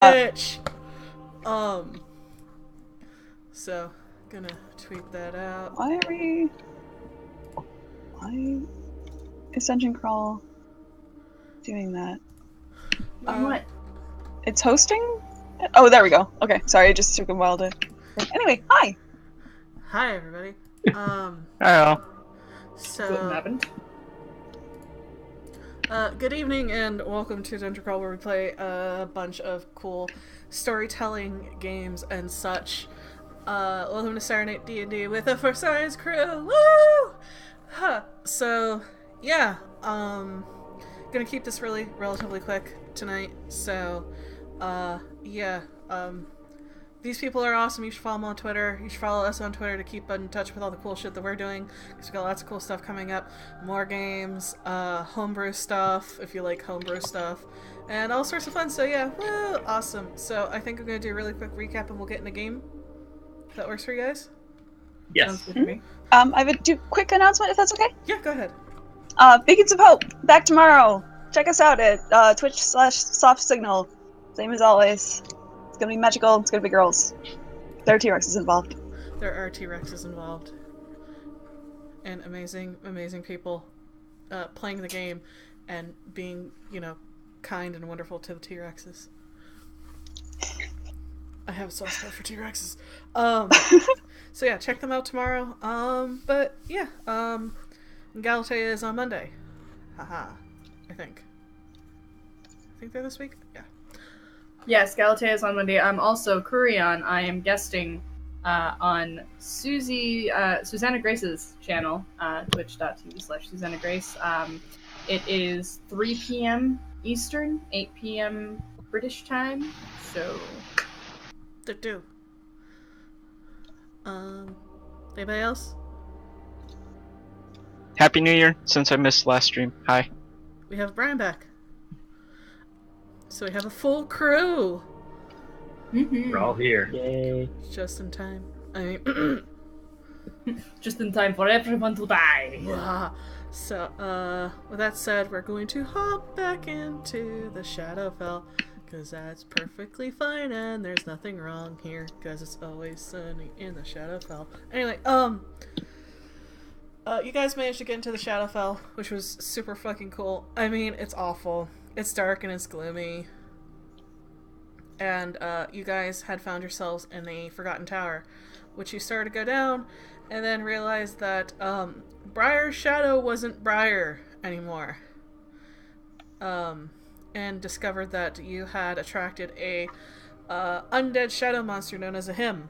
bitch. So gonna tweet that out. Why are we? Why is Dungeon Crawl doing that? What? It's hosting? Oh, there we go. Okay, sorry, it just took a while to. Anyway, hi. Hi everybody. Hello. So What happened? Good evening and welcome to Dungeon Crawl, where we play a bunch of cool storytelling games and such. Welcome to Saturday Night D&D with a Forsyth crew. Woo! Huh. So yeah, gonna keep this relatively quick tonight. So these people are awesome. You should follow them on Twitter. You should follow us on Twitter to keep in touch with all the cool shit that we're doing, because we got lots of cool stuff coming up. More games, homebrew stuff, if you like homebrew stuff, and all sorts of fun. So yeah, woo, awesome. So I think I'm going to do a really quick recap and we'll get in the game. If that works for you guys? Sounds Yes. good to me. I have a quick announcement, if that's okay. Yeah, go ahead. Beacons of Hope back tomorrow. Check us out at Twitch/SoftSignal. Same as always. It's gonna be magical. It's gonna be girls. There are T-Rexes involved. There are T-Rexes involved. And amazing people playing the game and being, kind and wonderful to the T-Rexes. I have a soft spot for T-Rexes. So yeah, check them out tomorrow. But yeah, Galatea is on Monday. Haha. I think they're this week? Yeah. Yes, Galatea is on Monday. I'm also Kurion. I am guesting on Susanna Grace's channel, twitch.tv/Susanna Grace. It is 3 p.m. Eastern, 8 p.m. British time. So Do. Anybody else? Happy New Year, since I missed last stream. Hi. We have Brian back. So we have a full crew. We're all here. Yay. Just in time. I mean, just in time for everyone to die. yeah. So, with that said, we're going to hop back into the Shadowfell, because that's perfectly fine and there's nothing wrong here, because it's always sunny in the Shadowfell. Anyway, you guys managed to get into the Shadowfell, which was super fucking cool. I mean, it's awful. It's dark and it's gloomy. And, you guys had found yourselves in a Forgotten Tower, which you started to go down, and then realized that, Briar's shadow wasn't Briar anymore. And discovered that you had attracted a, undead shadow monster known as a Him.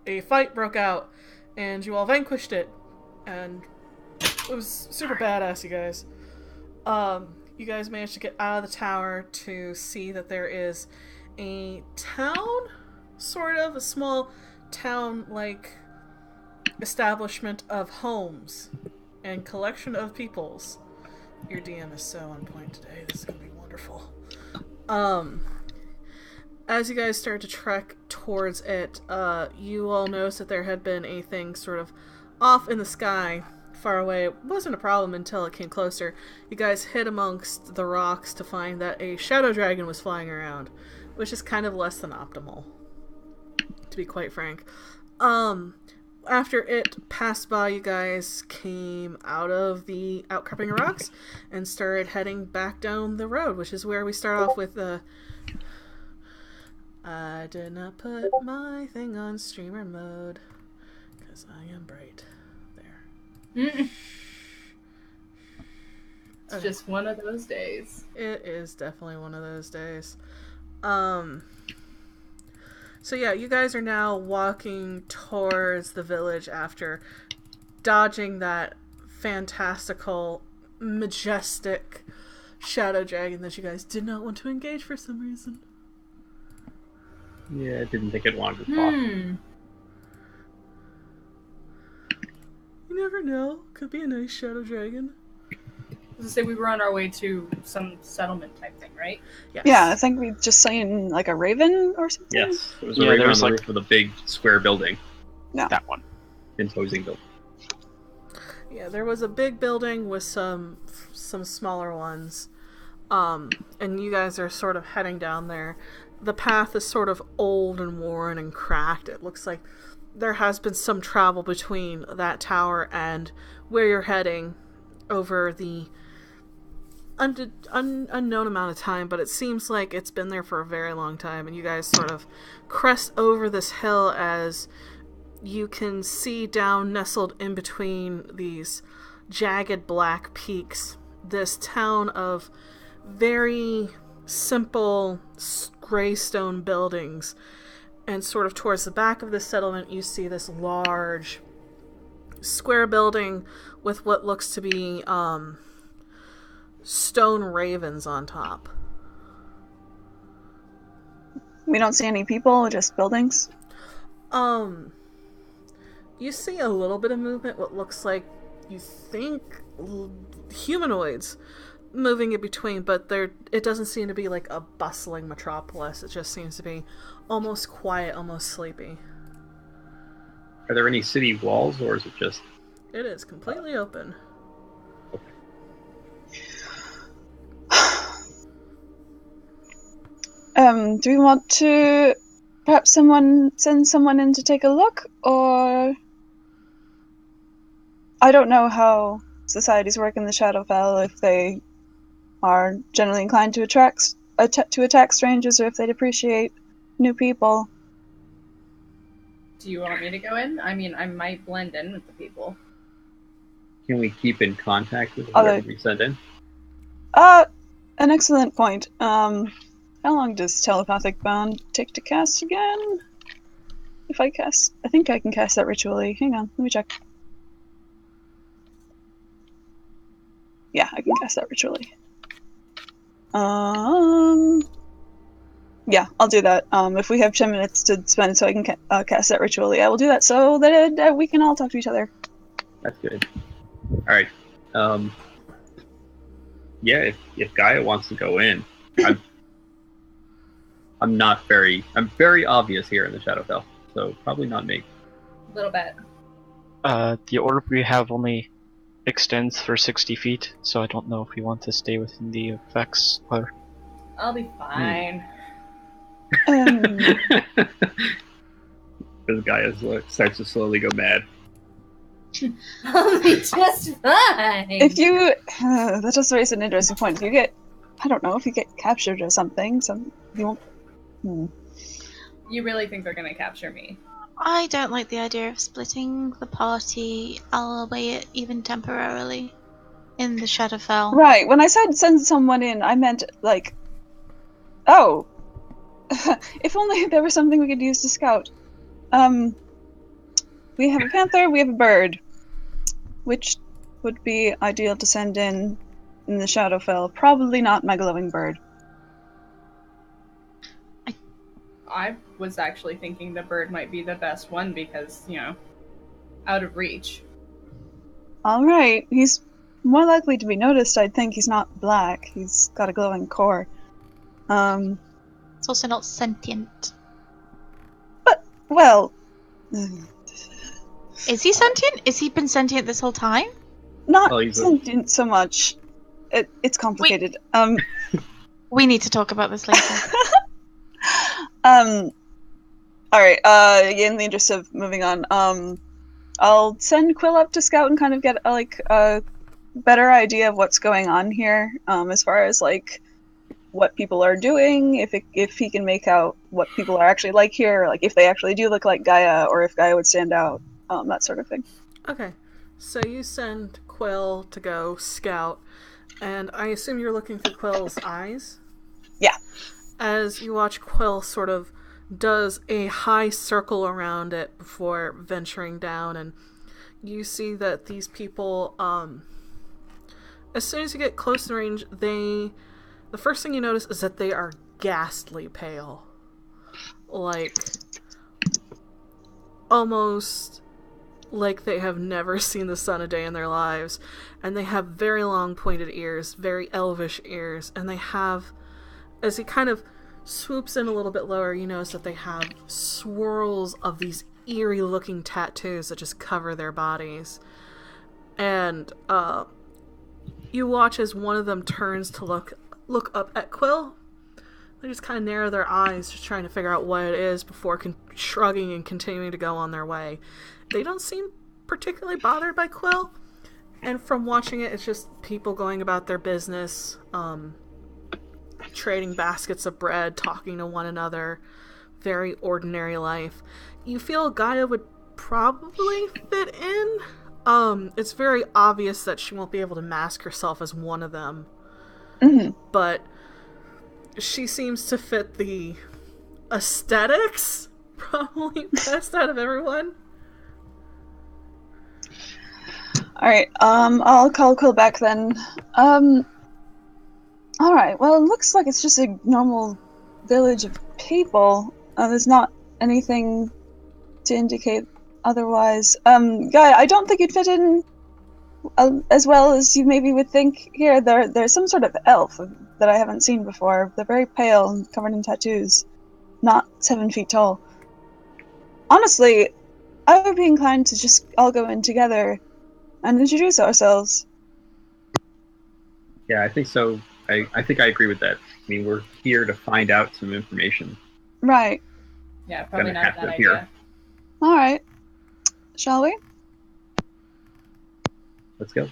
A fight broke out, and you all vanquished it, and it was super badass, you guys. You guys managed to get out of the tower to see that there is a town, sort of, a small town-like establishment of homes and collection of peoples. Your DM is so on point today. This is going to be wonderful. As you guys start to trek towards it, you all notice that there had been a thing sort of off in the sky, far away. It wasn't a problem until it came closer. You guys hid amongst the rocks to find that a shadow dragon was flying around, which is kind of less than optimal, to be quite frank. After it passed by, you guys came out of the outcropping of rocks and started heading back down the road, which is where we start off with I did not put my thing on streamer mode, because I am bright. There. It's just one of those days. It is definitely one of those days. So yeah, you guys are now walking towards the village after dodging that fantastical, majestic shadow dragon that you guys did not want to engage for some reason. Yeah, I didn't think it wanted to talk. You never know. Could be a nice shadow dragon. I was gonna say we were on our way to some settlement type thing, right? Yes. Yeah, I think we just seen like a raven or something. Yes, it was Yeah, right there on was the like- roof of the big square building, That one. imposing building. Yeah, there was a big building with some smaller ones. And you guys are sort of heading down there. The path is sort of old and worn and cracked. It looks like there has been some travel between that tower and where you're heading over the unknown amount of time, but it seems like it's been there for a very long time, and you guys sort of crest over this hill as you can see down, nestled in between these jagged black peaks, this town of very simple gray stone buildings. And sort of towards the back of the settlement, you see this large square building with what looks to be stone ravens on top. We don't see any people, just buildings. You see a little bit of movement, what looks like, you think, humanoids moving in between, but it doesn't seem to be like a bustling metropolis. It just seems to be almost quiet, almost sleepy. Are there any city walls, or is it just... It is completely open. Do we want to perhaps send someone in to take a look, or... I don't know how societies work in the Shadowfell, if they are generally inclined to attack strangers, or if they'd appreciate new people. Do you want me to go in? I mean, I might blend in with the people. Can we keep in contact with whoever we send in? An excellent point. How long does telepathic bond take to cast again? I think I can cast that ritually. Hang on, let me check. Yeah, I can cast that ritually. Yeah, I'll do that. If we have 10 minutes to spend so I can cast that ritually, I will do that so that we can all talk to each other. That's good. Alright. Yeah, if Gaia wants to go in, I'm very obvious here in the Shadowfell, so probably not me. A little bit. The orb we have only extends for 60 feet, so I don't know if we want to stay within the effects or... I'll be fine. This guy starts to slowly go mad. I'll be just fine. If you... that just raises an interesting point. If you get... I don't know, if you get captured or something, you won't... You really think they're gonna capture me? I don't like the idea of splitting the party, albeit even temporarily, in the Shadowfell. Right, when I said send someone in, I meant, like... Oh! If only there was something we could use to scout. We have a panther, we have a bird. Which would be ideal to send in the Shadowfell? Probably not my glowing bird. I was actually thinking the bird might be the best one because, out of reach. Alright, he's more likely to be noticed, I'd think. He's not black. He's got a glowing core. It's also not sentient. But, well... Is he sentient? Has he been sentient this whole time? Not sentient so much. It's complicated. We need to talk about this later. Alright, in the interest of moving on, I'll send Quill up to scout and kind of get, a better idea of what's going on here, as far as, what people are doing, if he can make out what people are actually like here, if they actually do look like Gaia, or if Gaia would stand out, that sort of thing. Okay, so you send Quill to go scout, and I assume you're looking for Quill's eyes? Yeah. As you watch, Quill sort of does a high circle around it before venturing down, and you see that these people, as soon as you get close in range, the first thing you notice is that they are ghastly pale. Almost like they have never seen the sun a day in their lives. And they have very long pointed ears, very elvish ears, and they have, as he kind of swoops in a little bit lower, you notice that they have swirls of these eerie looking tattoos that just cover their bodies. And you watch as one of them turns to look look up at Quill. They just kind of narrow their eyes, just trying to figure out what it is before shrugging and continuing to go on their way. They don't seem particularly bothered by Quill, and from watching it, it's just people going about their business, trading baskets of bread, talking to one another. Very ordinary life. You feel Gaia would probably fit in. It's very obvious that she won't be able to mask herself as one of them. Mm-hmm. But she seems to fit the aesthetics probably best out of everyone. Alright, I'll call Quill back then. Alright, well, it looks like it's just a normal village of people. There's not anything to indicate otherwise. Gaia, I don't think you'd fit in as well as you maybe would think here. There's some sort of elf that I haven't seen before. They're very pale and covered in tattoos. Not 7 feet tall. Honestly, I would be inclined to just all go in together and introduce ourselves. Yeah, I think so. I think I agree with that. I mean, we're here to find out some information. Right. Yeah, probably Gonna not have that to idea. appear. Alright. Shall we? Let's go.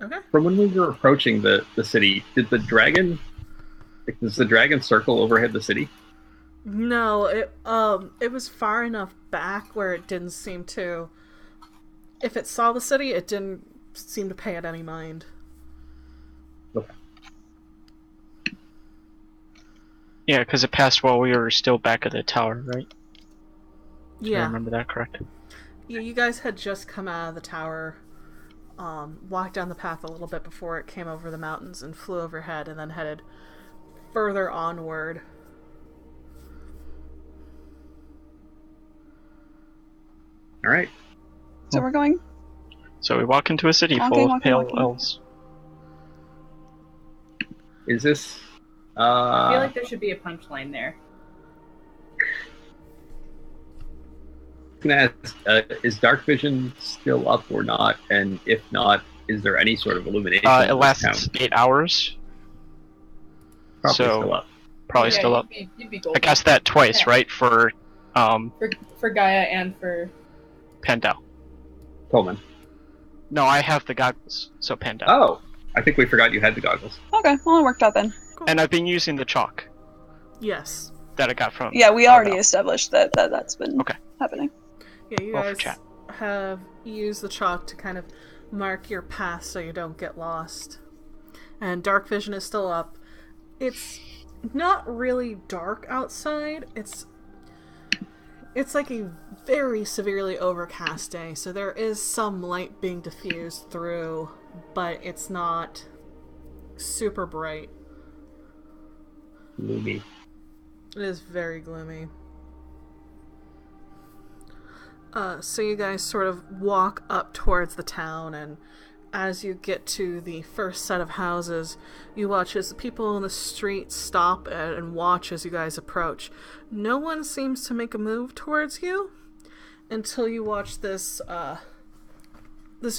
Okay. From when we were approaching the city, does the dragon circle overhead the city? No, it was far enough back where it didn't seem to. If it saw the city, it didn't seem to pay it any mind. Okay. Yeah, because it passed while we were still back at the tower, right? Do I Yeah. remember that correct? Yeah, you guys had just come out of the tower, walked down the path a little bit before it came over the mountains and flew overhead, and then headed further onward. All right. So we're going? So we walk into a city full Walking, of walking, pale walking. elves. Is this? I feel like there should be a punchline there. I'm gonna ask, is dark vision still up or not? And if not, is there any sort of illumination? It in this lasts town? 8 hours. Probably so- still up. Probably Yeah, still up. You'd be I golden. cast that twice, Yeah. right? For For Gaia and for... Pandal. Coleman. No, I have the goggles, so Pandal. Oh, I think we forgot you had the goggles. Okay, well, it worked out then. And I've been using the chalk Yes. that I got from. Yeah, we already Arvel. established that's been Okay. happening. Yeah, you Well, for guys chat. have used the chalk to kind of mark your path so you don't get lost. And dark vision is still up. It's not really dark outside. It's like a very severely overcast day, so there is some light being diffused through, but it's not super bright. Gloomy. It is very gloomy. So you guys sort of walk up towards the town, and as you get to the first set of houses, you watch as the people in the street stop and watch as you guys approach. No one seems to make a move towards you until you watch this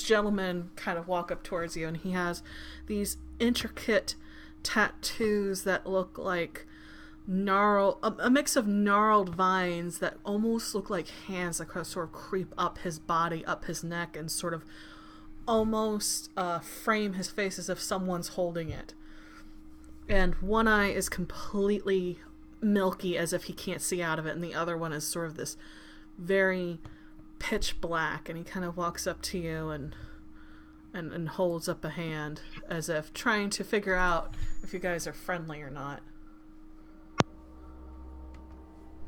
gentleman kind of walk up towards you, and he has these intricate tattoos that look like a mix of gnarled vines that almost look like hands that kind of sort of creep up his body, up his neck, and sort of almost frame his face as if someone's holding it. And one eye is completely milky as if he can't see out of it, and the other one is sort of this very pitch black, and he kind of walks up to you and holds up a hand as if trying to figure out if you guys are friendly or not.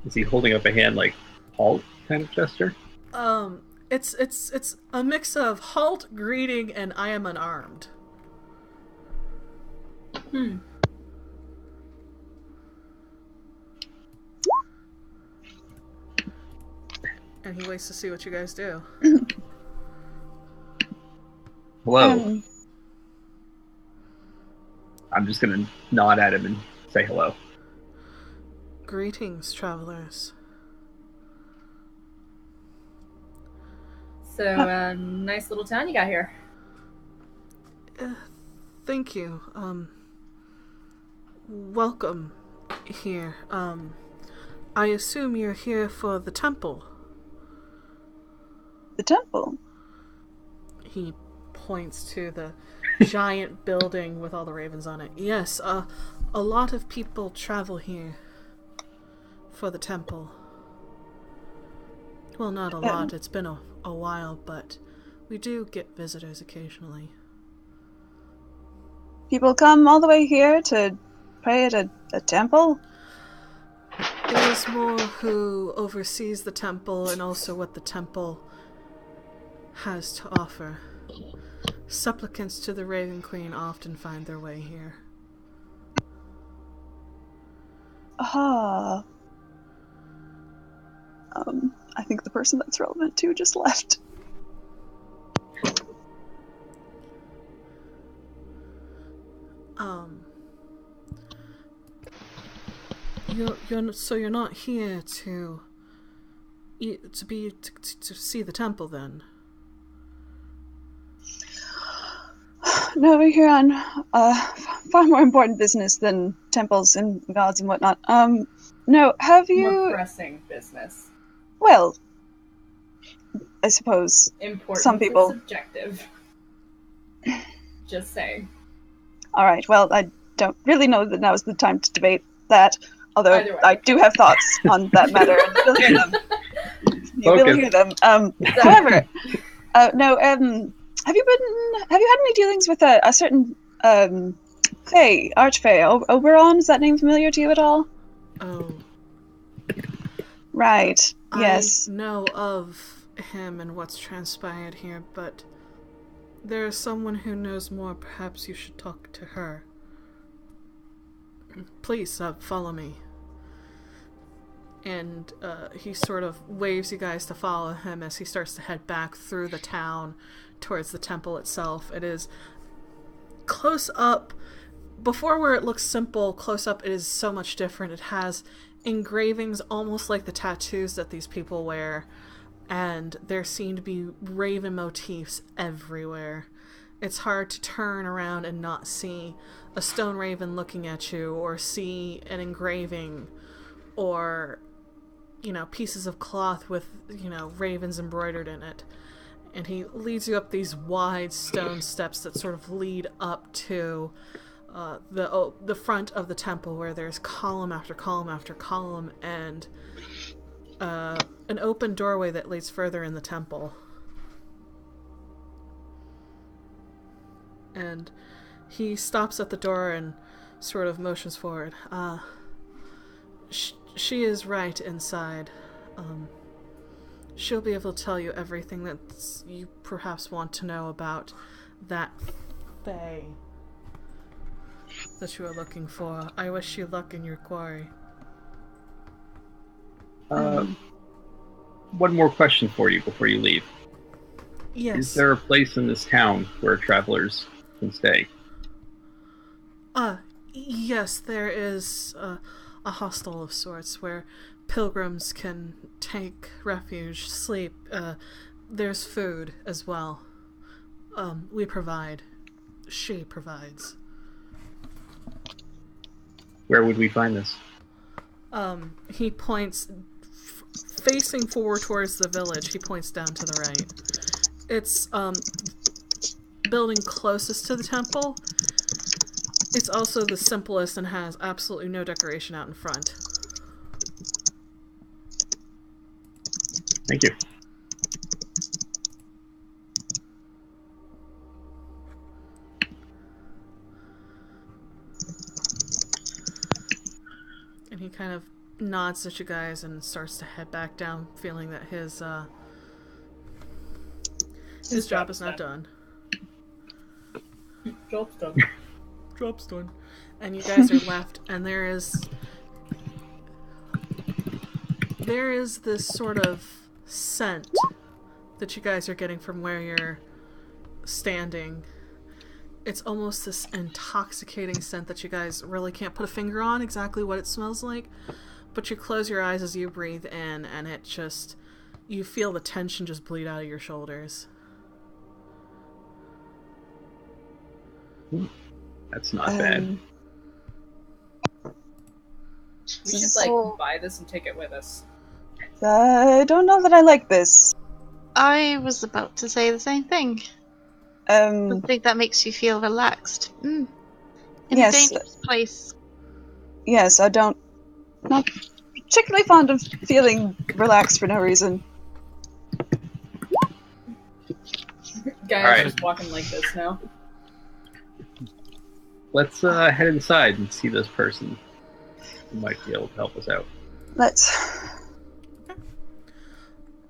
Is he holding up a hand like halt kind of gesture? It's a mix of halt, greeting, and I am unarmed. And he waits to see what you guys do. Hello. Um, I'm just gonna nod at him and say hello. Greetings, travelers. So, nice little town you got here. Thank you. Welcome here. I assume you're here for the temple. The temple? He points to the giant building with all the ravens on it. Yes, a lot of people travel here for the temple. Well, not a lot. It's been a while, but we do get visitors occasionally. People come all the way here to pray at a temple? It is more who oversees the temple and also what the temple has to offer. Supplicants to the Raven Queen often find their way here. Ah. I think the person that's relevant to just left. You're not here to see the temple then? No, we're here on far more important business than temples and gods and whatnot. No, have you... More pressing business. Well, I suppose Important some people... is subjective. Just saying. Alright, well, I don't really know that now's the time to debate that, although Either way. I do have thoughts on that matter, and you'll hear them. You will hear them. However, no, have you had any dealings with a certain, Fae, Archfey, Oberon? Is that name familiar to you at all? Oh. Right, yes. I know of him and what's transpired here, but there's someone who knows more. Perhaps you should talk to her. Please, follow me. And he sort of waves you guys to follow him as he starts to head back through the town towards the temple itself. It is close up. Before, where it looks simple, close up it is so much different. It has engravings almost like the tattoos that these people wear, and there seem to be raven motifs everywhere. It's hard to turn around and not see a stone raven looking at you, or see an engraving, or, you know, pieces of cloth with, you know, ravens embroidered in it. And he leads you up these wide stone steps that sort of lead up to the front of the temple, where there's column after column after column, and an open doorway that leads further in the temple. And he stops at the door and sort of motions forward. She is right inside. She'll be able to tell you everything that you perhaps want to know about that Fae that you are looking for. I wish you luck in your quarry. One more question for you before you leave. Yes. Is there a place in this town where travelers can stay? Yes, there is a hostel of sorts where pilgrims can take refuge, sleep. There's food as well. We provide. She provides. Where would we find this? He points, facing forward towards the village, he points down to the right. It's, building closest to the temple. It's also the simplest and has absolutely no decoration out in front. Thank you. And he kind of nods at you guys and starts to head back down, feeling that his job is not done. Job's done. Job's done. And you guys are left, and there is this sort of scent that you guys are getting from where you're standing. It's almost this intoxicating scent that you guys really can't put a finger on exactly what it smells like, but you close your eyes as you breathe in, and it just, you feel the tension just bleed out of your shoulders. That's not bad. We should So- like buy this and take it with us. I don't know that I like this. I was about to say the same thing. I think that makes you feel relaxed. In Yes. a dangerous place. Yes, I don't. Not particularly fond of feeling relaxed for no reason. Guys Alright. just walking like this now. Let's head inside and see this person who might be able to help us out. Let's.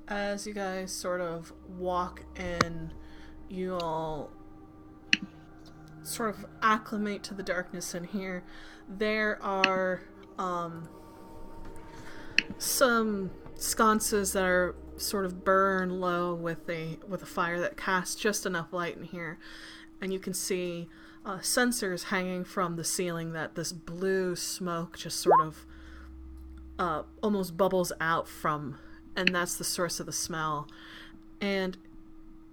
As you guys sort of walk in, you all sort of acclimate to the darkness in here. There are some sconces that are sort of burn low with a fire that casts just enough light in here, and you can see sensors hanging from the ceiling that this blue smoke just sort of almost bubbles out from, and that's the source of the smell. And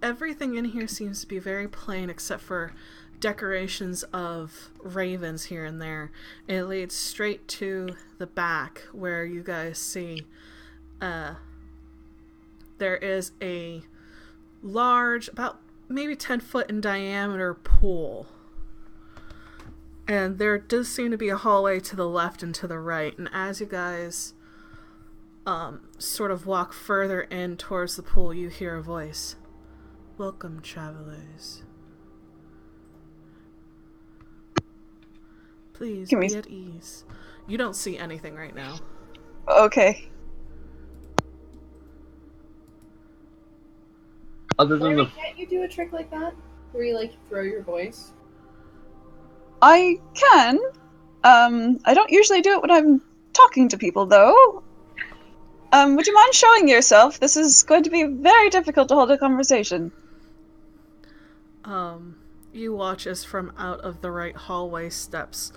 everything in here seems to be very plain except for decorations of ravens here and there. And it leads straight to the back where you guys see there is a large, about maybe 10 foot in diameter pool. And there does seem to be a hallway to the left and to the right. And as you guys sort of walk further in towards the pool, you hear a voice. Welcome, travelers. Please Can we- be at ease. You don't see anything right now. Okay. Other than the Can't you do a trick like that? Where you like throw your voice? I can. I don't usually do it when I'm talking to people, though. Would you mind showing yourself? This is going to be very difficult to hold a conversation. You watch as from out of the right hallway steps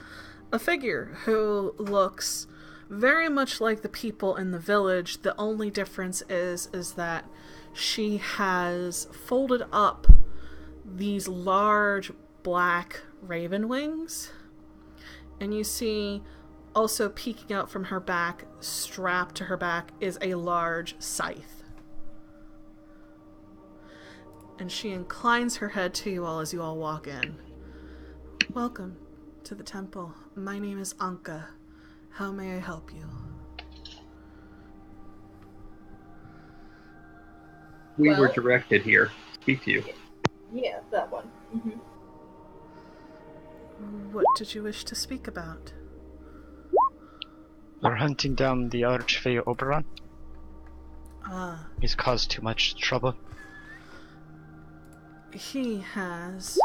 a figure who looks very much like the people in the village. The only difference is that she has folded up these large black raven wings, and you see also peeking out from her back, strapped to her back, is a large scythe. And she inclines her head to you all as you all walk in. Welcome to the temple. My name is Anka. How may I help you? we were Well- directed here. Speak to you. Yeah, that one. Mm-hmm. What did you wish to speak about? We're hunting down the Archfey Oberon. Ah, He's caused too much trouble. he has.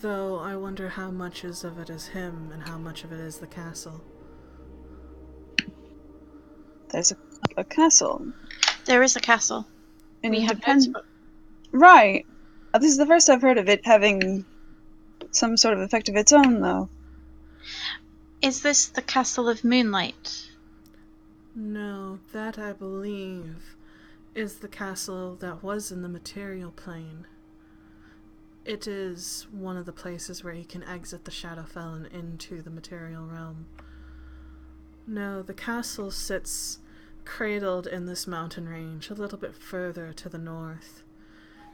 Though I wonder how much of it is him and how much of it is the castle. There's a castle. There is a castle. And We it have depends. notes, Right. This is the first I've heard of it having some sort of effect of its own, though. Is this the Castle of Moonlight? No, that I believe is the castle that was in the material plane. It is one of the places where you can exit the Shadowfell and into the material realm. No, the castle sits cradled in this mountain range a little bit further to the north.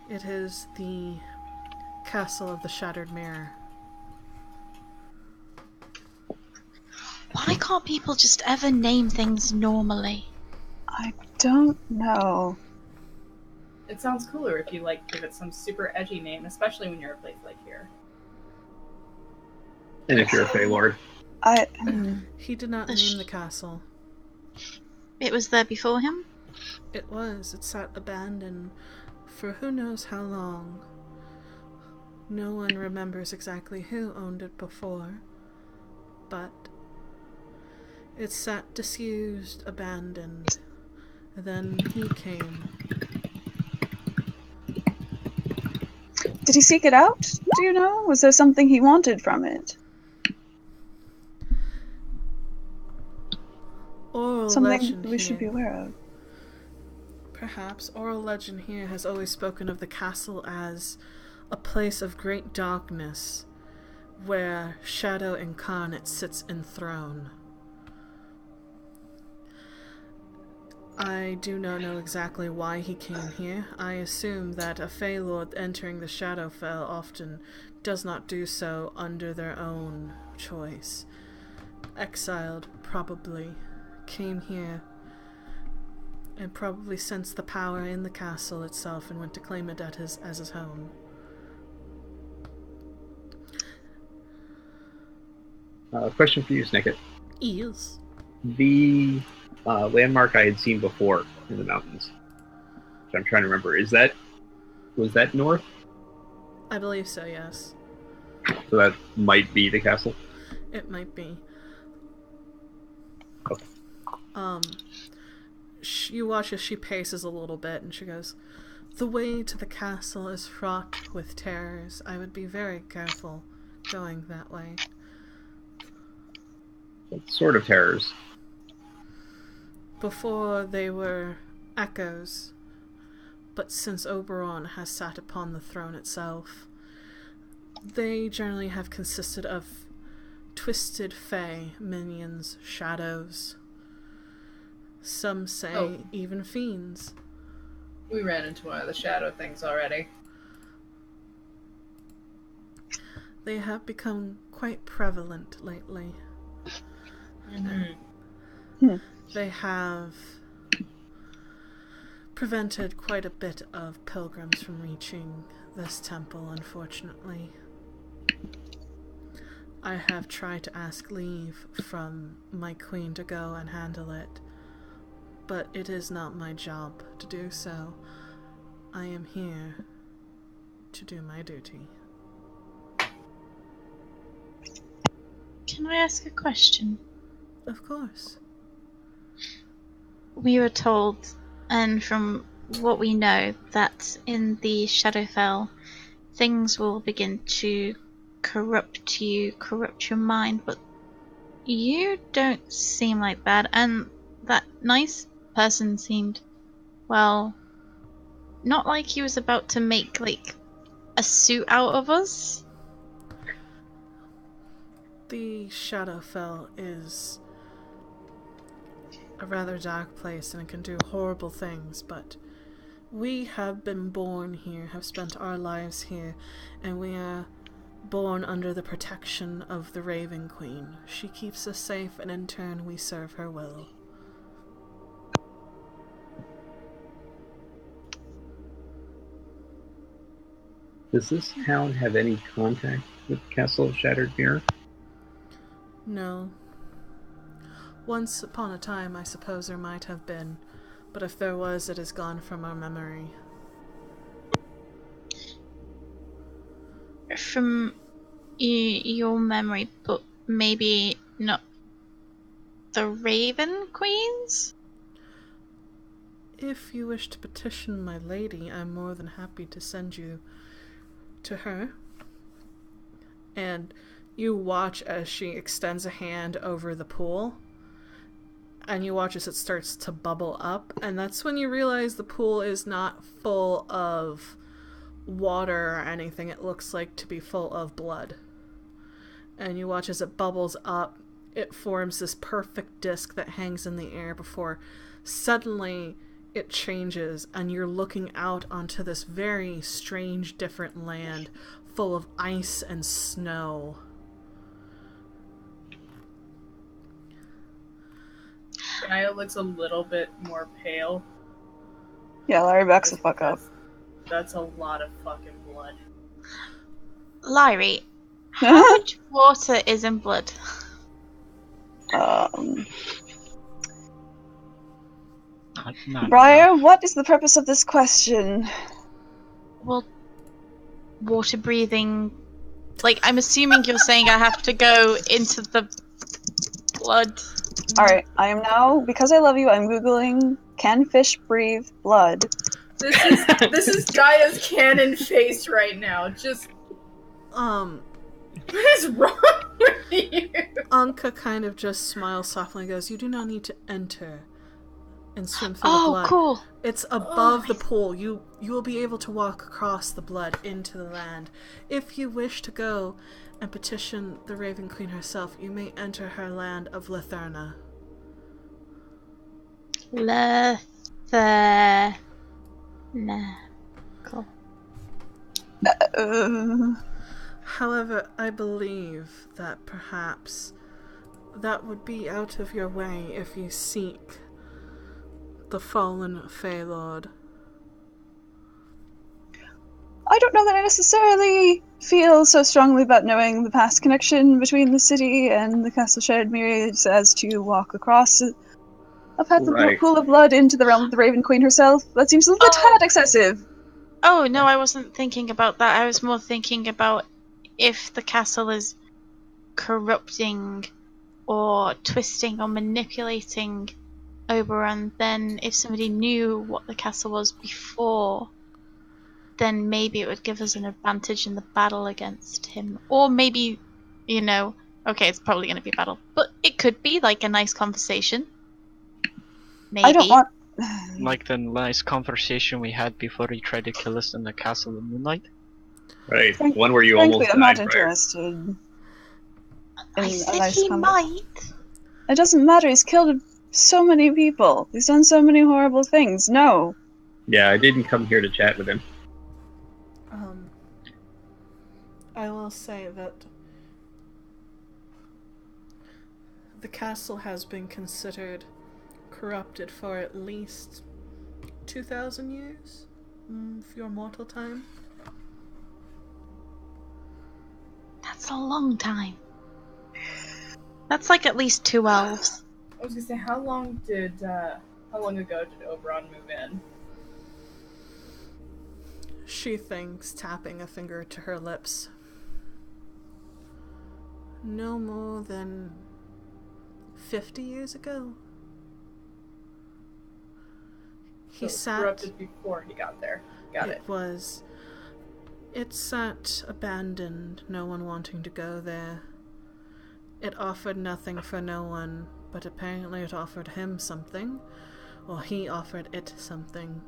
It is the Castle of the Shattered Mirror. Why can't people just ever name things normally? I don't know. It sounds cooler if you like give it some super edgy name, especially when you're a place like here. And if you're a Fey Lord. He did not name the castle. It was there before him? It was. It sat abandoned for who knows how long. No one remembers exactly who owned it before, but it sat disused, abandoned. Then he came. Did he seek it out? Do you know? Was there something he wanted from it? Oral Something legend we should be here. aware of. Perhaps oral legend here has always spoken of the castle as a place of great darkness where Shadow Incarnate sits enthroned. I do not know exactly why he came here. I assume that a Fey Lord entering the Shadowfell often does not do so under their own choice. Exiled, probably, came here and probably sensed the power in the castle itself and went to claim it as his home. Question for you, Snicket. Yes. The landmark I had seen before in the mountains, which I'm trying to remember, was that north? I believe so, yes. So that might be the castle? It might be. Okay. You watch as she paces a little bit and she goes, "The way to the castle is fraught with terrors. I would be very careful going that way." What sort of terrors? Before they were echoes, but since Oberon has sat upon the throne itself, they generally have consisted of twisted fae, minions, shadows. Some say even fiends. We ran into one of the shadow things already. They have become quite prevalent lately. They have prevented quite a bit of pilgrims from reaching this temple, unfortunately. I have tried to ask leave from my queen to go and handle it, but it is not my job to do so. I am here to do my duty. Can I ask a question? Of course. We were told, and from what we know, that in the Shadowfell, things will begin to corrupt you, corrupt your mind, but you don't seem like that, and that nice person seemed, well, not like he was about to make, like, a suit out of us. The Shadowfell is a rather dark place and it can do horrible things, but we have been born here, have spent our lives here, and we are born under the protection of the Raven Queen. She keeps us safe, and in turn we serve her will. Does this town have any contact with Castle of Shattered Mirror? No. Once upon a time, I suppose there might have been, but if there was, it is gone from our memory. From your memory, but maybe not the Raven Queens? If you wish to petition my lady, I'm more than happy to send you to her. And you watch as she extends a hand over the pool, and you watch as it starts to bubble up, and that's when you realize the pool is not full of water or anything. It looks like to be full of blood. And you watch as it bubbles up, it forms this perfect disc that hangs in the air before suddenly it changes and you're looking out onto this very strange, different land full of ice and snow. Gaia looks a little bit more pale. Yeah, Larry backs the fuck up. That's a lot of fucking blood. Lyrie, how much water is in blood? Not Briar, enough. what is the purpose of this question? Well, water breathing. Like, I'm assuming you're saying I have to go into the blood. Alright, I am now, because I love you, I'm googling, can fish breathe blood? This is Gaia's canon face right now. Just what is wrong with you? Anka kind of just smiles softly and goes, "You do not need to enter and swim through the Oh, blood. cool. It's above the pool. You will be able to walk across the blood into the land. If you wish to go and petition the Raven Queen herself, you may enter her land of Letherna. Nah. Cool. However, I believe that perhaps that would be out of your way if you seek the fallen Fey Lord. I don't know that I necessarily feel so strongly about knowing the past connection between the city and the Castle Shattered Myriads as to walk across a path of Right. pool of blood into the realm of the Raven Queen herself. That seems a little tad excessive. Oh, no, I wasn't thinking about that. I was more thinking about if the castle is corrupting or twisting or manipulating Oberon, then if somebody knew what the castle was before, then maybe it would give us an advantage in the battle against him. Or maybe, okay, it's probably going to be a battle, but it could be like a nice conversation. Maybe. I don't want... Like the nice conversation we had before he tried to kill us in the Castle of Moonlight. Right. One where you Frankly, almost I'm not died, right? interested in I a said nice he combat. might. It doesn't matter, he's killed so many people. He's done so many horrible things. No. Yeah, I didn't come here to chat with him. I will say that the castle has been considered corrupted for at least 2,000 years of your mortal time. That's a long time. That's like at least 2 elves. I was gonna say, how long ago did Oberon move in? She thinks, tapping a finger to her lips. No more than 50 years ago. He So it was sat... corrupted before he got there. Got it. It sat abandoned, no one wanting to go there. It offered nothing for no one, but apparently it offered him something, or he offered it something.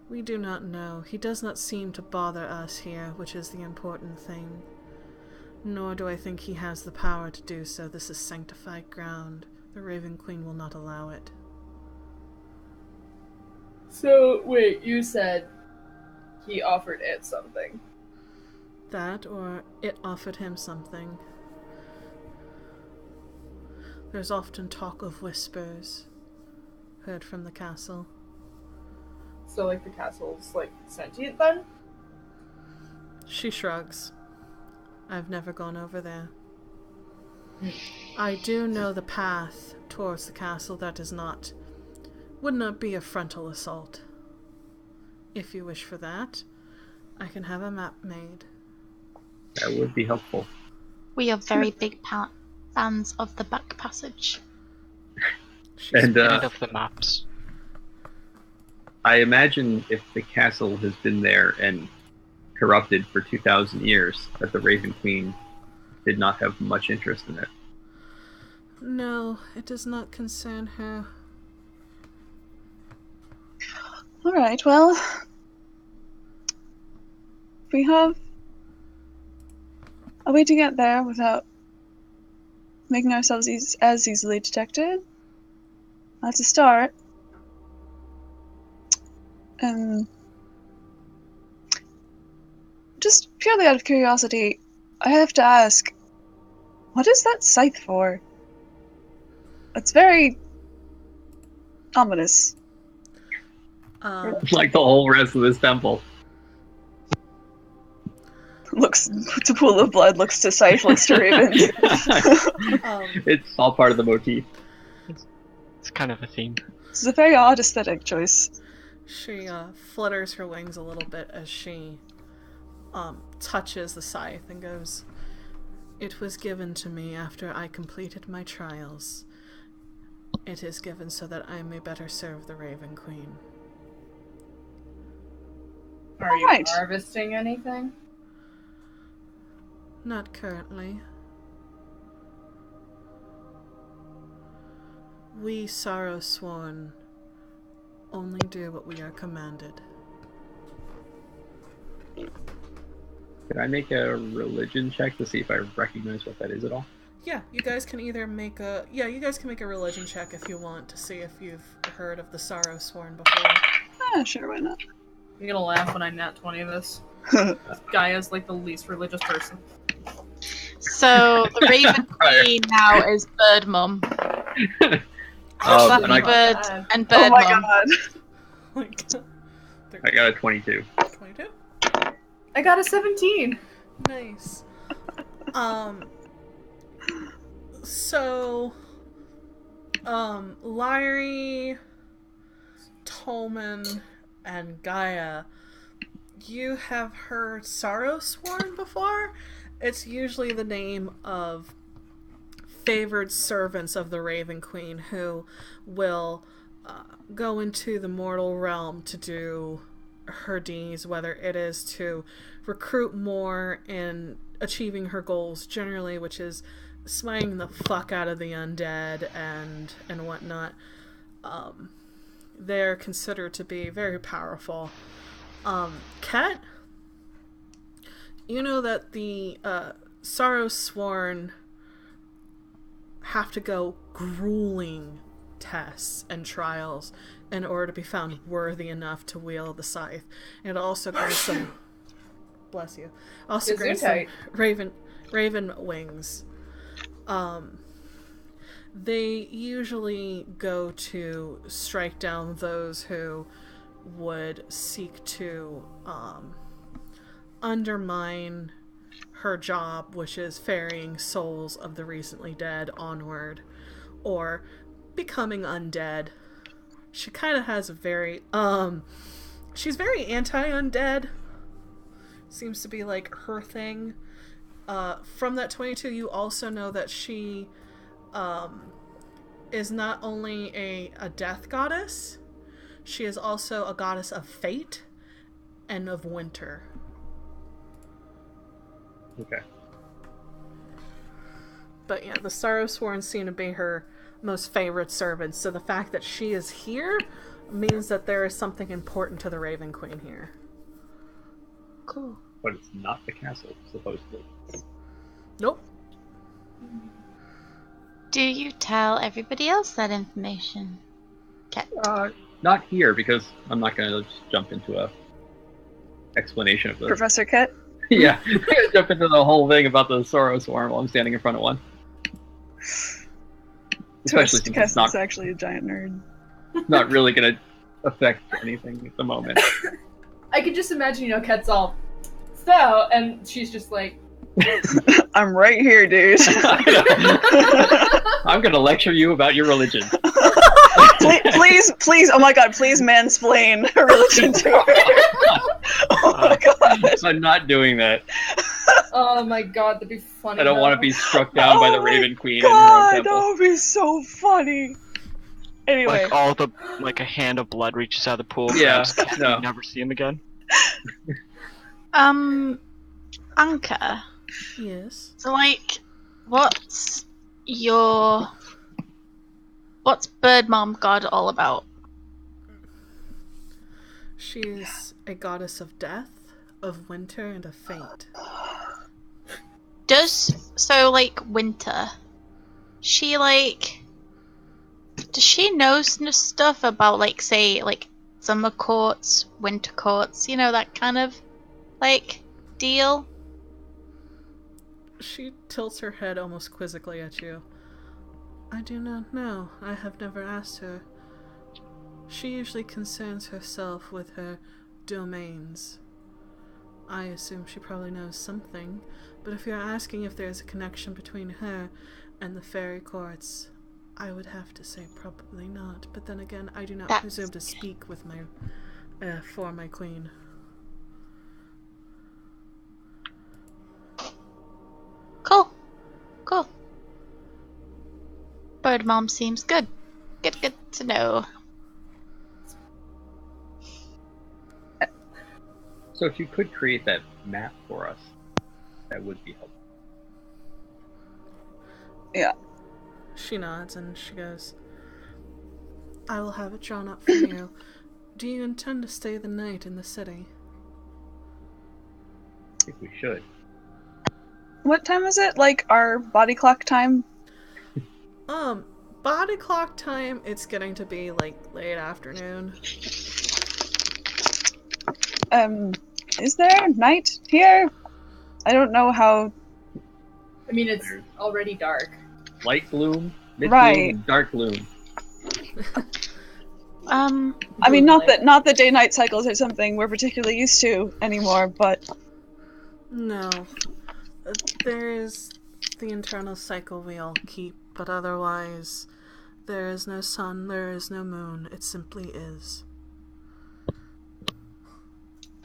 We do not know. He does not seem to bother us here, which is the important thing. Nor do I think he has the power to do so. This is sanctified ground. The Raven Queen will not allow it. So, wait, you said he offered it something. That, or it offered him something. There's often talk of whispers heard from the castle. So, like, the castle's, like, sentient then? She shrugs. I've never gone over there. I do know the path towards the castle that would not be a frontal assault. If you wish for that, I can have a map made. That would be helpful. We are very big fans of the back passage. She's And End of the maps. I imagine if the castle has been there and corrupted for 2,000 years, that the Raven Queen did not have much interest in it. No, it does not concern her. Alright, well... We have a way to get there without making ourselves as easily detected. That's a start. Just purely out of curiosity, I have to ask, what is that scythe for? It's very ominous. Like the whole rest of this temple. Looks to pool of blood, looks to scythe, looks to ravens. It's all part of the motif. It's kind of a theme. This is a very odd aesthetic choice. She flutters her wings a little bit as she touches the scythe and goes, "It was given to me after I completed my trials. It is given so that I may better serve the Raven Queen." Are you Alright. harvesting anything? Not currently. We Sorrow Sworn only do what we are commanded. Can I make a religion check to see if I recognize what that is at all? Yeah, you guys can either make a religion check if you want to see if you've heard of the Sorrow Sworn before. Sure, why not? I'm gonna laugh when I nat 20 this. Gaia's like the least religious person. So the Raven Queen now is Bird Mum. Flappy and I Bird God. and Bird Oh my Mum. god. Like, I got a 22. 22? I got a 17. Nice. So, Lyrie, Tolman, and Gaia, you have heard Sorrow Sworn before? It's usually the name of favored servants of the Raven Queen who will go into the mortal realm to do her deeds, whether it is to recruit more in achieving her goals generally, which is smiting the fuck out of the undead and whatnot. They're considered to be very powerful. Ket, you know that the Sorrow Sworn have to go grueling tests and trials in order to be found worthy enough to wield the scythe. And it also grants some bless you. Also grants some raven wings. They usually go to strike down those who would seek to undermine her job, which is ferrying souls of the recently dead onward, or becoming undead. She kind of has a very, she's very anti-undead. Seems to be like her thing. From that 22, you also know that she is not only a death goddess, she is also a goddess of fate and of winter. Okay. But yeah, the Sorrow Sworn seem to be her most favorite servants, so the fact that she is here means that there is something important to the Raven Queen here. Cool. But it's not the castle, supposedly. Nope. Do you tell everybody else that information? Ket? Not here, because I'm not going to just jump into a explanation of this. Professor Ket? Yeah, I'm going to jump into the whole thing about the Sorrow Swarm while I'm standing in front of one. Especially since it's Kes is actually a giant nerd. not really going to affect anything at the moment. I could just imagine, Ket's all, so, and she's just like, I'm right here, dude. I'm going to lecture you about your religion. please, oh my god, please mansplain religion to her. Oh my god. I'm not doing that. oh my god, that'd be funny. I don't want to be struck down by the Raven Queen in her own God, that temple. would be so funny. Anyway. Like a hand of blood reaches out of the pool. Yeah, grabs Ket, no. You never see him again. Anka. Yes. So, what's Bird Mom God all about? She's a goddess of death, of winter, and of fate. Winter, does she know stuff about, say, summer courts, winter courts, that kind of, deal? She tilts her head almost quizzically at you. I do not know. I have never asked her. She usually concerns herself with her domains. I assume she probably knows something, but if you're asking if there's a connection between her and the fairy courts, I would have to say probably not. But then again, I do not presume to speak with for my queen. Cool. Bird Mom seems good. Good to know. So if you could create that map for us, that would be helpful. Yeah. She nods and she goes, I will have it drawn up for you. do you intend to stay the night in the city? I think we should. What time is it? Like our body clock time? Body clock time, it's getting to be, like, late afternoon. Is there night here? I don't know how... I mean, it's already dark. Light gloom, mid gloom, Right. and dark gloom. I mean, not that day-night cycles are something we're particularly used to anymore, but... No. There is the internal cycle we all keep, but otherwise, there is no sun, there is no moon, it simply is.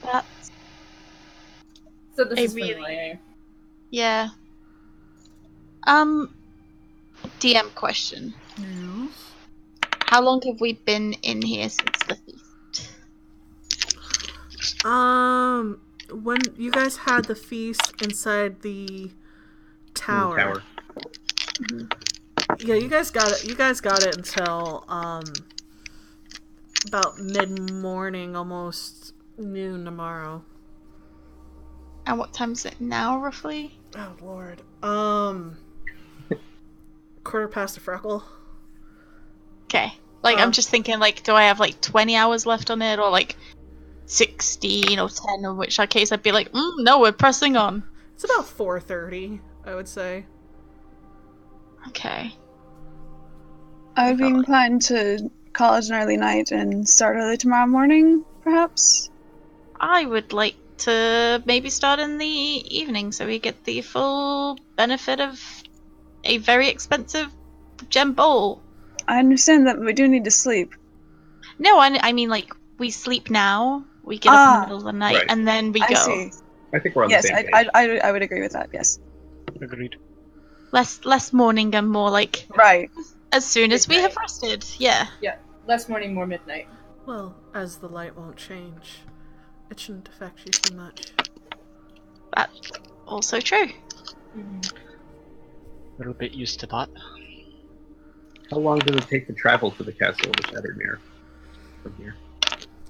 That's So this I is really- familiar. yeah. DM question. Yes. How long have we been in here since the feast? When you guys had the feast inside the tower. Tower. Yeah, you guys got it. You guys got it until about mid-morning, almost noon tomorrow. And what time is it now, roughly? Oh lord. Quarter past a freckle. Okay. Like, I'm Um, just thinking, like, do I have, like, 20 hours left on it, or, like, 16 or 10, in which case I'd be like, no, we're pressing on. It's about 4:30, I would say. Okay. I would be inclined to call it an early night and start early tomorrow morning, perhaps? I would like to maybe start in the evening so we get the full benefit of a very expensive gem bowl. I understand that we do need to sleep. No, I mean, like, we sleep now, we get up in the middle of the night, Right. and then we I go. see. I think we're on Yes, the same I page. would agree with that, yes. Agreed. Less morning and more, like, Right. as soon as we have Midnight. rested. Yeah. Less morning, more midnight. Well, as the light won't change, it shouldn't affect you too much. That's also true. Mm-hmm. A little bit used to that. How long does it take to travel to the castle of the Shattered Mirror from here?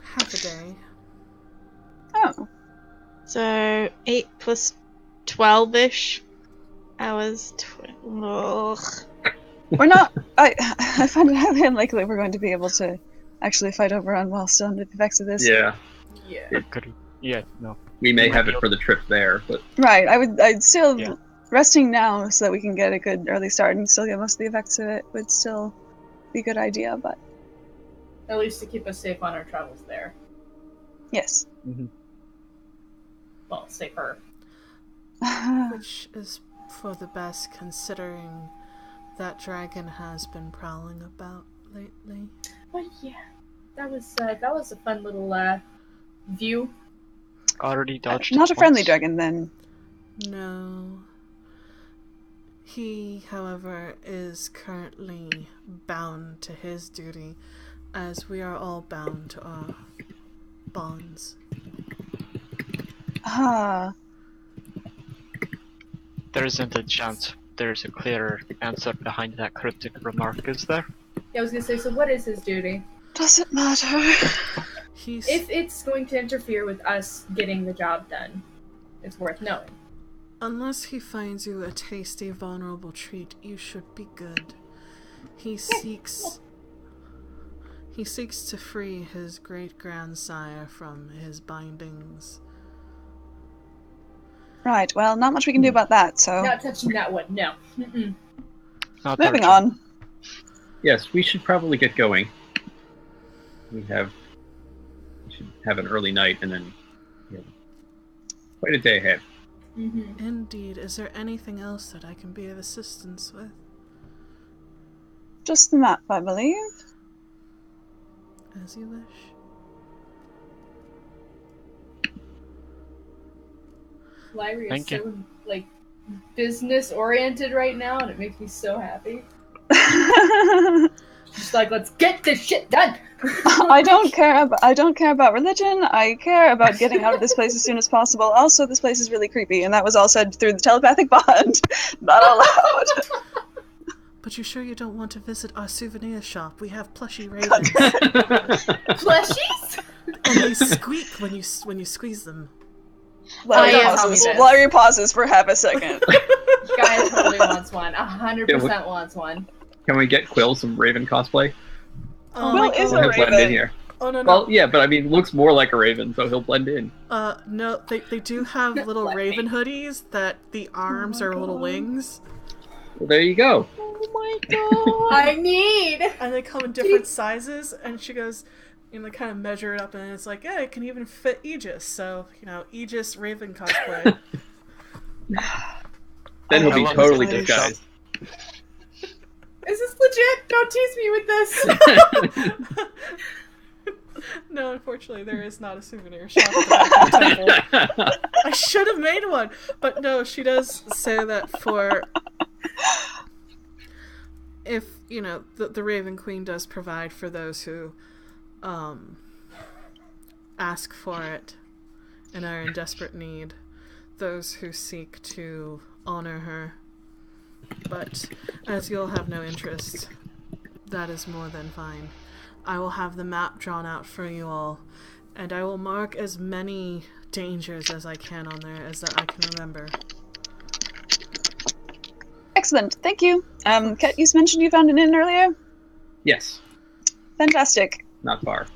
Half a day. Oh. So 8 plus 12-ish hours. Ugh. We're not... I find it highly unlikely we're going to be able to actually fight Oberon while still under the effects of this. Yeah, Yeah. Could yeah, no. we may Might have be it for the trip there, but Right, I'd still... Yeah. Resting now so that we can get a good early start and still get most of the effects of it would still be a good idea, but... At least to keep us safe on our travels there. Yes. Well, safer. Which is for the best, considering that dragon has been prowling about lately. But yeah, that was a fun little view. Already dodged. Not it a friendly once. dragon, then. No. He, however, is currently bound to his duty, as we are all bound to our bonds. Ah. There isn't a chance there's a clearer answer behind that cryptic remark, is there? Yeah, I was gonna say, so what is his duty? Does it matter? He's If it's going to interfere with us getting the job done, it's worth knowing. unless he finds you a tasty, vulnerable treat, you should be good. He seeks to free his great-grandsire from his bindings. Right, well, not much we can do about that, so... Not touching that one, no. Mm-mm. Not Moving urgent. on. yes, we should probably get going. We should have an early night and then quite a day ahead. Mm-hmm. Indeed. Is there anything else that I can be of assistance with? Just the map, I believe. As you wish. Lyra is Thank so you. like business oriented right now, and it makes me so happy. She's like, let's get this shit done. I don't care about religion. I care about getting out of this place as soon as possible. Also, this place is really creepy, and that was all said through the telepathic bond, not out loud. But you sure you don't want to visit our souvenir shop? We have plushy ravens. Plushies. And they squeak when you squeeze them. Larry pauses for half a second. Guy totally wants one. 100% wants one. Can we get Quill some Raven cosplay? Oh Will my is God. a He'll blend in raven. here. Oh no. Well, yeah, but I mean, looks more like a raven, so he'll blend in. No, they do have little raven hoodies that the arms are little wings, Well, there you go. Oh my god. I need. and they come in different sizes. And she goes, they kind of measure it up, and it's like, yeah, it can even fit Aegis. So Aegis raven cosplay. Then he'll How be long totally is it gonna disguised. Is this legit? Don't tease me with this. No, unfortunately, there is not a souvenir shop at the temple. I should have made one, but no, she does say that for if the Raven Queen does provide for those who ask for it and are in desperate need, those who seek to honor her. But as you'll have no interest, that is more than fine. I will have the map drawn out for you all, and I will mark as many dangers as I can on there as that I can remember. Excellent, thank you. Kat, you mentioned you found an inn earlier? Yes, Fantastic. not far.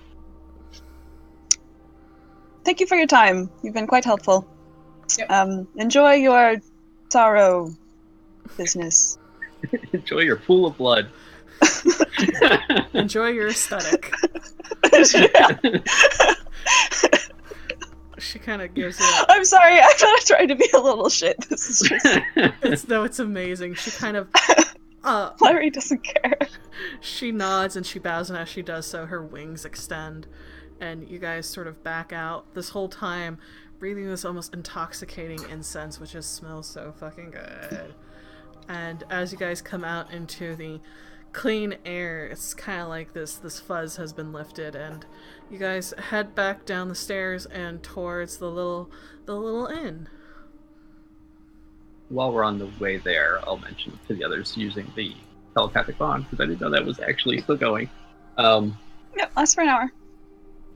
Thank you for your time. You've been quite helpful. Yep. Enjoy your sorrow business. Enjoy your pool of blood. Enjoy your aesthetic. She kind of gives you I'm sorry, I'm not trying to be a little shit. This is just... it's amazing. She kind of Larry doesn't care. she nods and she bows, and as she does so, her wings extend, and you guys sort of back out. This whole time, breathing this almost intoxicating incense, which just smells so fucking good. And as you guys come out into the clean air, it's kind of like this fuzz has been lifted, and you guys head back down the stairs and towards the little inn. While we're on the way there, I'll mention to the others using the telepathic bond, because I didn't know that was actually still going. Yep, lasts for an hour.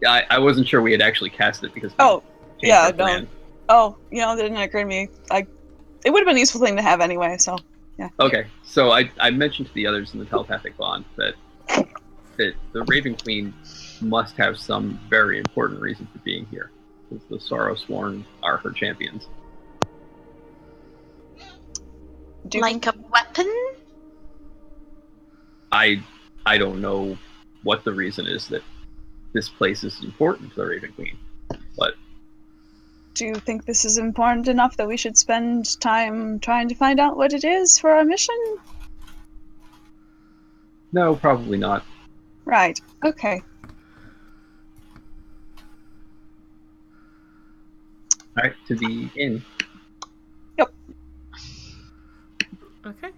Yeah, I wasn't sure we had actually cast it because Oh, changed yeah, our no. plan. Oh, that didn't occur to me. It would have been a useful thing to have anyway, so yeah. Okay, so I mentioned to the others in the telepathic bond that the Raven Queen must have some very important reason for being here, because the Sorrowsworn are her champions. Like a weapon? I don't know what the reason is that this place is important to the Raven Queen, but Do you think this is important enough that we should spend time trying to find out what it is for our mission? no, probably not. Right, okay. All right, to the inn. Okay.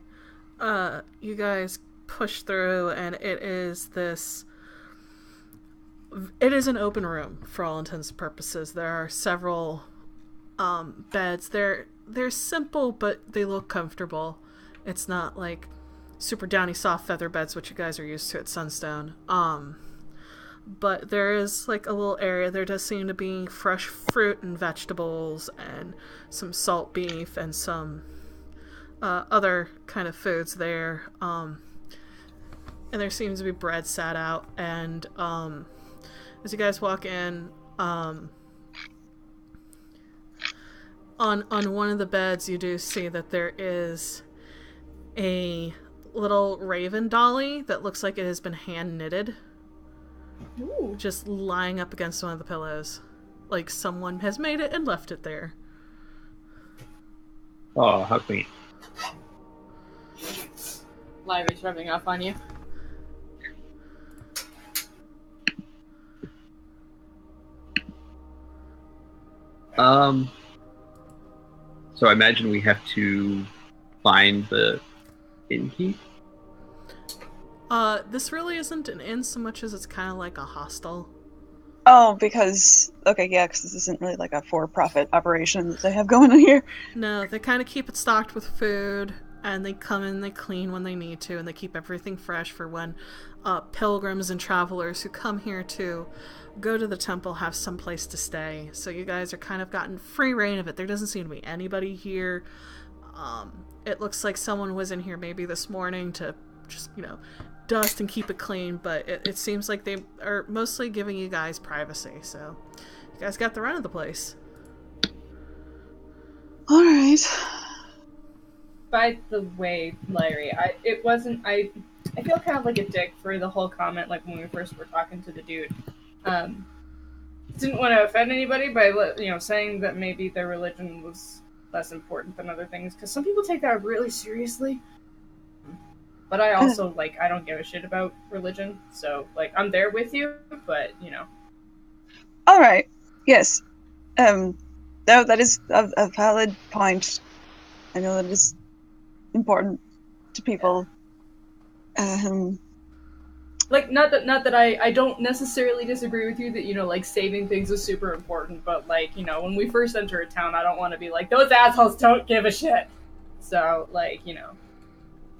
You guys push through, and it is an open room for all intents and purposes. There are several beds. They're simple, but they look comfortable. It's not like super downy soft feather beds, which you guys are used to at Sunstone. But there is like a little area. There does seem to be fresh fruit and vegetables and some salt beef and some other kind of foods there. And there seems to be bread sat out. And as you guys walk in, on one of the beds, you do see that there is a little raven dolly that looks like it has been hand knitted. Ooh. Just lying up against one of the pillows. Like someone has made it and left it there. Oh, how quaint. Livy's rubbing off on you. So I imagine we have to find the innkeep. This really isn't an inn so much as it's kind of like a hostel. Oh, because this isn't really like a for-profit operation that they have going on here. No, they kind of keep it stocked with food. and they come in, they clean when they need to, and they keep everything fresh for when pilgrims and travelers who come here to go to the temple have some place to stay. So you guys are kind of gotten free reign of it. There doesn't seem to be anybody here. It looks like someone was in here maybe this morning to just, dust and keep it clean, but it seems like they are mostly giving you guys privacy, so you guys got the run of the place. Alright. By the way, Larry, I feel kind of like a dick for the whole comment, like when we first were talking to the dude. Didn't want to offend anybody by saying that maybe their religion was less important than other things, because some people take that really seriously. But I also, I don't give a shit about religion, so, I'm there with you, but, Alright. Yes. No, that is a valid point. I know that is important to people. Not that I don't necessarily disagree with you that, saving things is super important, but, when we first enter a town, I don't want to be like, those assholes don't give a shit. So,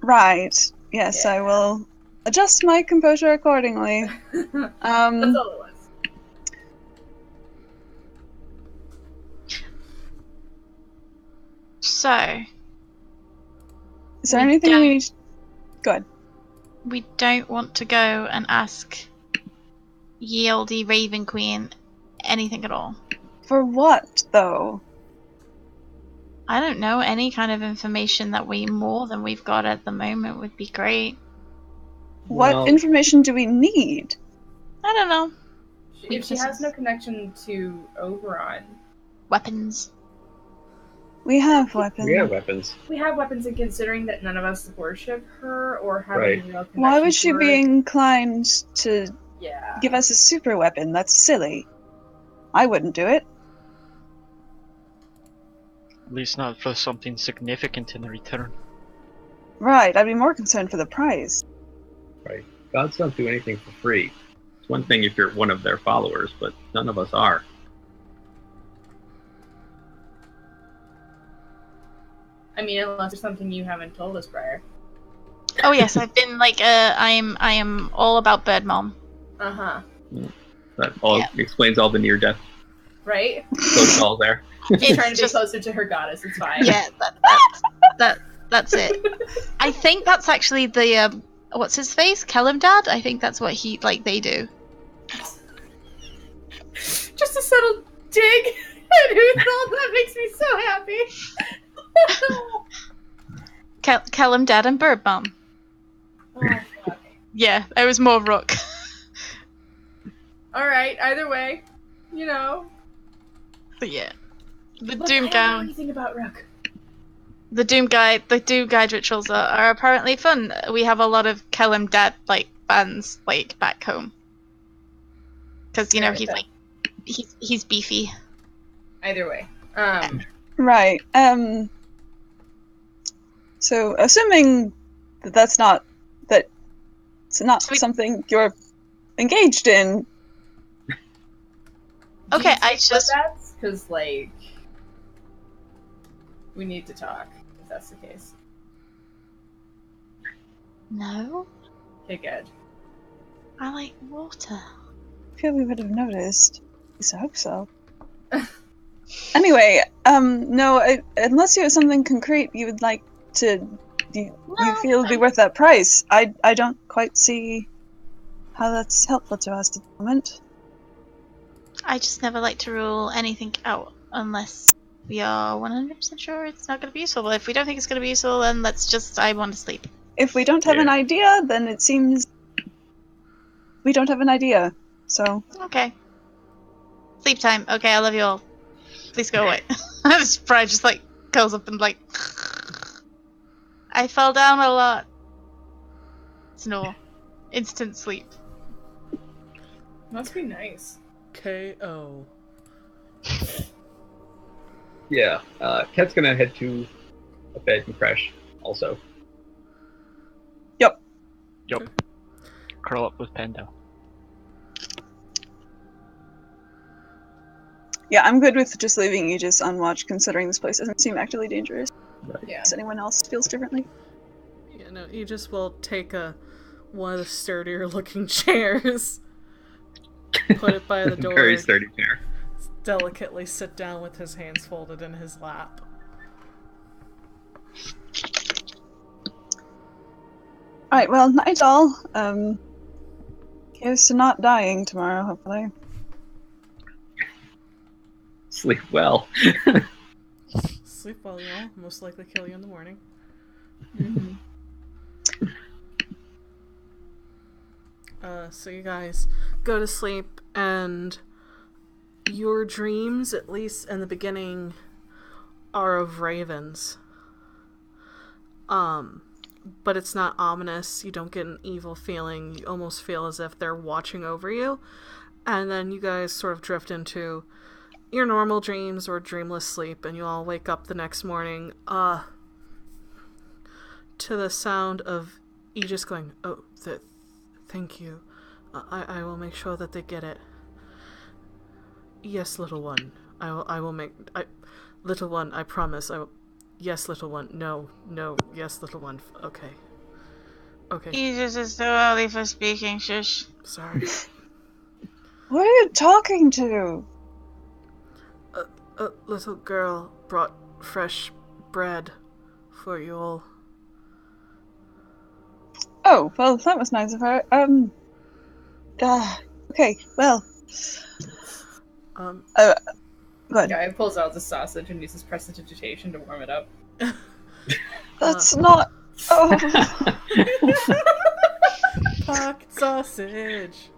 Right. Yes, Yeah. I will adjust my composure accordingly. That's all it was. So, Is there We anything don't- we need? Good. we don't want to go and ask Ye Olde Raven Queen anything at all. For what, though? I don't know, any kind of information that more than we've got at the moment would be great. What Well- information do we need? I don't know. If she has no connection to Oberon, Weapons. We have weapons. We have weapons. we have weapons, and considering that none of us worship her or have Right. any real connection Why would to she her, be inclined to Yeah. give us a super weapon? That's silly. I wouldn't do it. At least not for something significant in return. Right, I'd be more concerned for the price. Right. Gods don't do anything for free. It's one thing if you're one of their followers, but none of us are. I mean, unless there's something you haven't told us, Briar. Oh yes, I've been I am all about Bird Mom. Uh-huh. That all explains all the near-death Right? protocols there. She's trying to be just- closer to her goddess, it's fine. Yeah, that's it. I think that's actually the what's his face? Kellamdad? I think that's what they do. Just a subtle dig at who thought that makes me so happy. Kellamdad and Bird Mom. Oh, fuck. Yeah, it was more Rook. Alright, either way, But yeah. The Look, Doom I don't know Gown. anything about Rook. The Doom Guide rituals are apparently fun. We have a lot of Kellamdad bands back home. Because Yeah, he's okay. he's beefy. Either way. Right. So, assuming that it's not something you're engaged in. Okay, I just that's because we need to talk if that's the case. no. Okay, good. I like water. I feel we would have noticed. At least I hope so. Anyway, no, unless you have something concrete you would like to, you feel would be worth that price, I don't quite see how that's helpful to us at the moment. I just never like to rule anything out unless we are 100% sure it's not going to be useful. But if we don't think it's going to be useful, then I want to sleep. If we don't have an Yeah. idea, then it seems we don't have an idea. So, Okay. Sleep time. Okay, I love you all. Please go away. Brian just curls up and I fell down a lot. Snore. Instant sleep. Must be nice. KO. Yeah. Ket's gonna head to a bed and crash also. Yup. Curl up with Panda. yeah, I'm good with just leaving Aegis on watch, considering this place doesn't seem actively dangerous. Right. Yeah. Does anyone else feels differently? You know, you just will take one of the sturdier looking chairs, put it by the door, Very sturdy chair. delicately sit down with his hands folded in his lap. Alright, well, night all. Here's to not dying tomorrow, hopefully. Sleep well. Sleep well, y'all. Most likely kill you in the morning. Mhm. So you guys go to sleep, and your dreams, at least in the beginning, are of ravens. But it's not ominous. You don't get an evil feeling. You almost feel as if they're watching over you. And then you guys sort of drift into your normal dreams or dreamless sleep, and you all wake up the next morning, to the sound of Aegis going, "Oh, thank you. I will make sure that they get it. Yes, little one. I will make... little one, I promise. I will... Yes, little one. No. Yes, little one. Okay. Aegis is too early for speaking, shush. Sorry. What are you talking to? A little girl brought fresh bread for you all. Oh, well, that was nice of her. Okay, well. Good. Guy pulls out the sausage and uses prestidigitation to warm it up. That's not. Oh, Pocket sausage.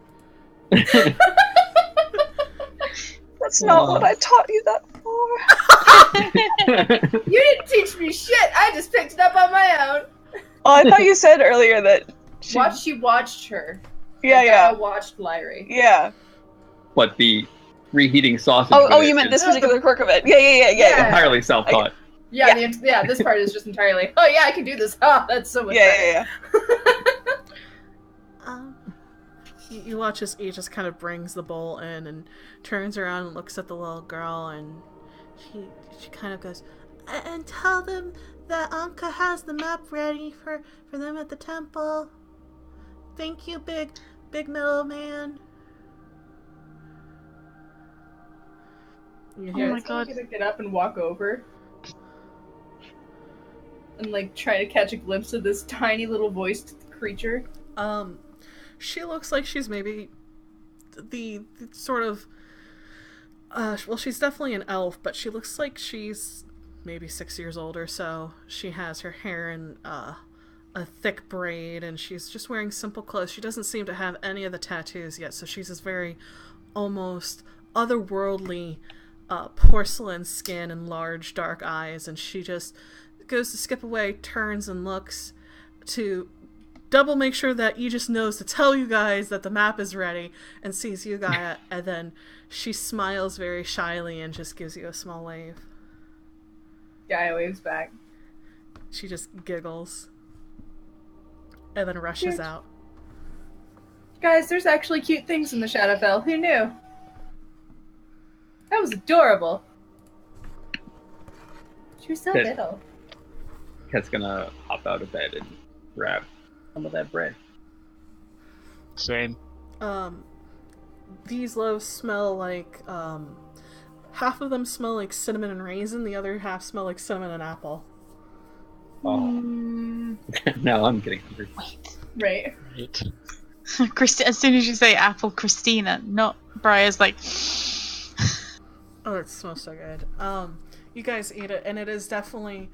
that's not what I taught you that for. You didn't teach me shit! I just picked it up on my own! Oh, I thought you said earlier that. She watched her. Yeah. I watched Lyrie. Yeah. What, the reheating sausage? Oh, bit you meant is this particular quirk of it. Yeah. entirely self-taught. Yeah, this part is just entirely, oh yeah, I can do this. Oh, that's so much better. Yeah. You watch as he just kind of brings the bowl in and turns around and looks at the little girl, and she kind of goes, and tell them that Anka has the map ready for them at the temple. Thank you, big middleman. You Oh hear my it? god. I'm gonna get up and walk over. And like try to catch a glimpse of this tiny little voiced creature. She looks like she's maybe the sort of well, she's definitely an elf, but she looks like she's maybe 6 years old or so. She has her hair in a thick braid, and she's just wearing simple clothes. She doesn't seem to have any of the tattoos yet, so she's this very almost otherworldly porcelain skin and large dark eyes, and she just goes to skip away, turns and looks to double make sure that Aegis knows to tell you guys that the map is ready, and sees you guys, and then she smiles very shyly and just gives you a small wave. Guy waves back. She just giggles and then rushes Cute. out. Guys, there's actually cute things in the Shadowfell. Who knew? That was adorable. She was so Good. little. Cat's gonna hop out of bed and grab some of that bread. Same. These loaves smell like half of them smell like cinnamon and raisin, the other half smell like cinnamon and apple. Oh, now I'm getting hungry. Right. Right. As soon as you say apple, Christina, not Briar's like. Oh, it smells so good. You guys eat it, and it is definitely...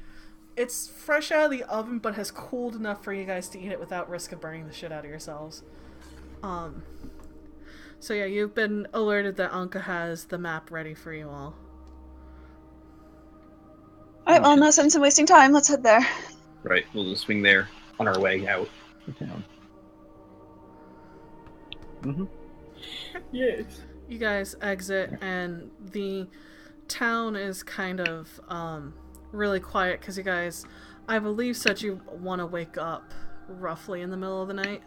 It's fresh out of the oven, but has cooled enough for you guys to eat it without risk of burning the shit out of yourselves. So yeah, you've been alerted that Anka has the map ready for you all. Alright, well, no sense in wasting time. Let's head there. Right, we'll just swing there on our way out of town. Mm-hmm. Yes. You guys exit, and the town is kind of really quiet because you guys, I believe, said you want to wake up roughly in the middle of the night.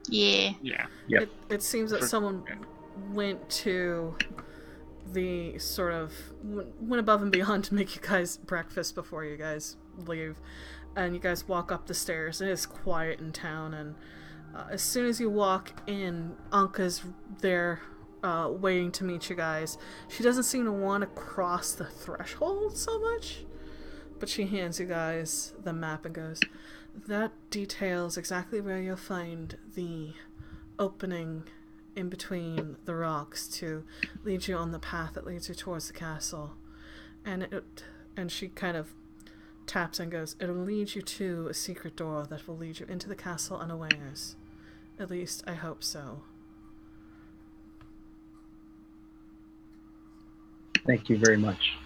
Yeah. Yeah. Yep. It seems that someone went to the sort of went above and beyond to make you guys breakfast before you guys leave, and you guys walk up the stairs. It is quiet in town, and as soon as you walk in, Anka's there waiting to meet you guys. She doesn't seem to want to cross the threshold so much, but she hands you guys the map and goes, "That details exactly where you'll find the opening in between the rocks to lead you on the path that leads you towards the castle." And she kind of taps and goes, "It'll lead you to a secret door that will lead you into the castle unawares. At least, I hope so." Thank you very much.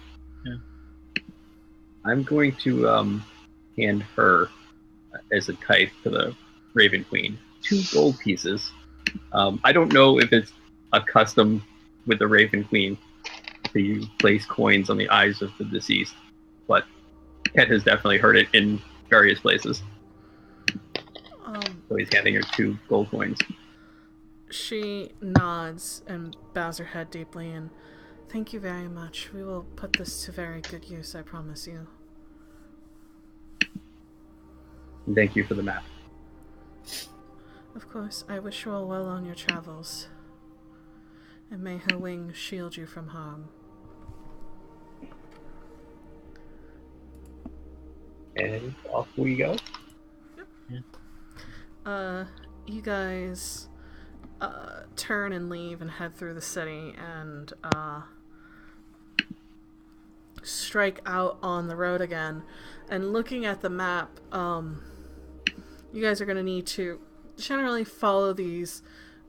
Yeah. I'm going to hand her, as a tithe to the Raven Queen, 2 gold pieces. I don't know if it's a custom with the Raven Queen to place coins on the eyes of the deceased, but Ket has definitely heard it in various places. So he's handing her 2 gold coins. She nods and bows her head deeply and, "Thank you very much. We will put this to very good use, I promise you." And thank you for the map. Of course, I wish you all well on your travels. And may her wings shield you from harm. And off we go. You guys turn and leave and head through the city and strike out on the road again. And looking at the map, you guys are going to need to generally follow these,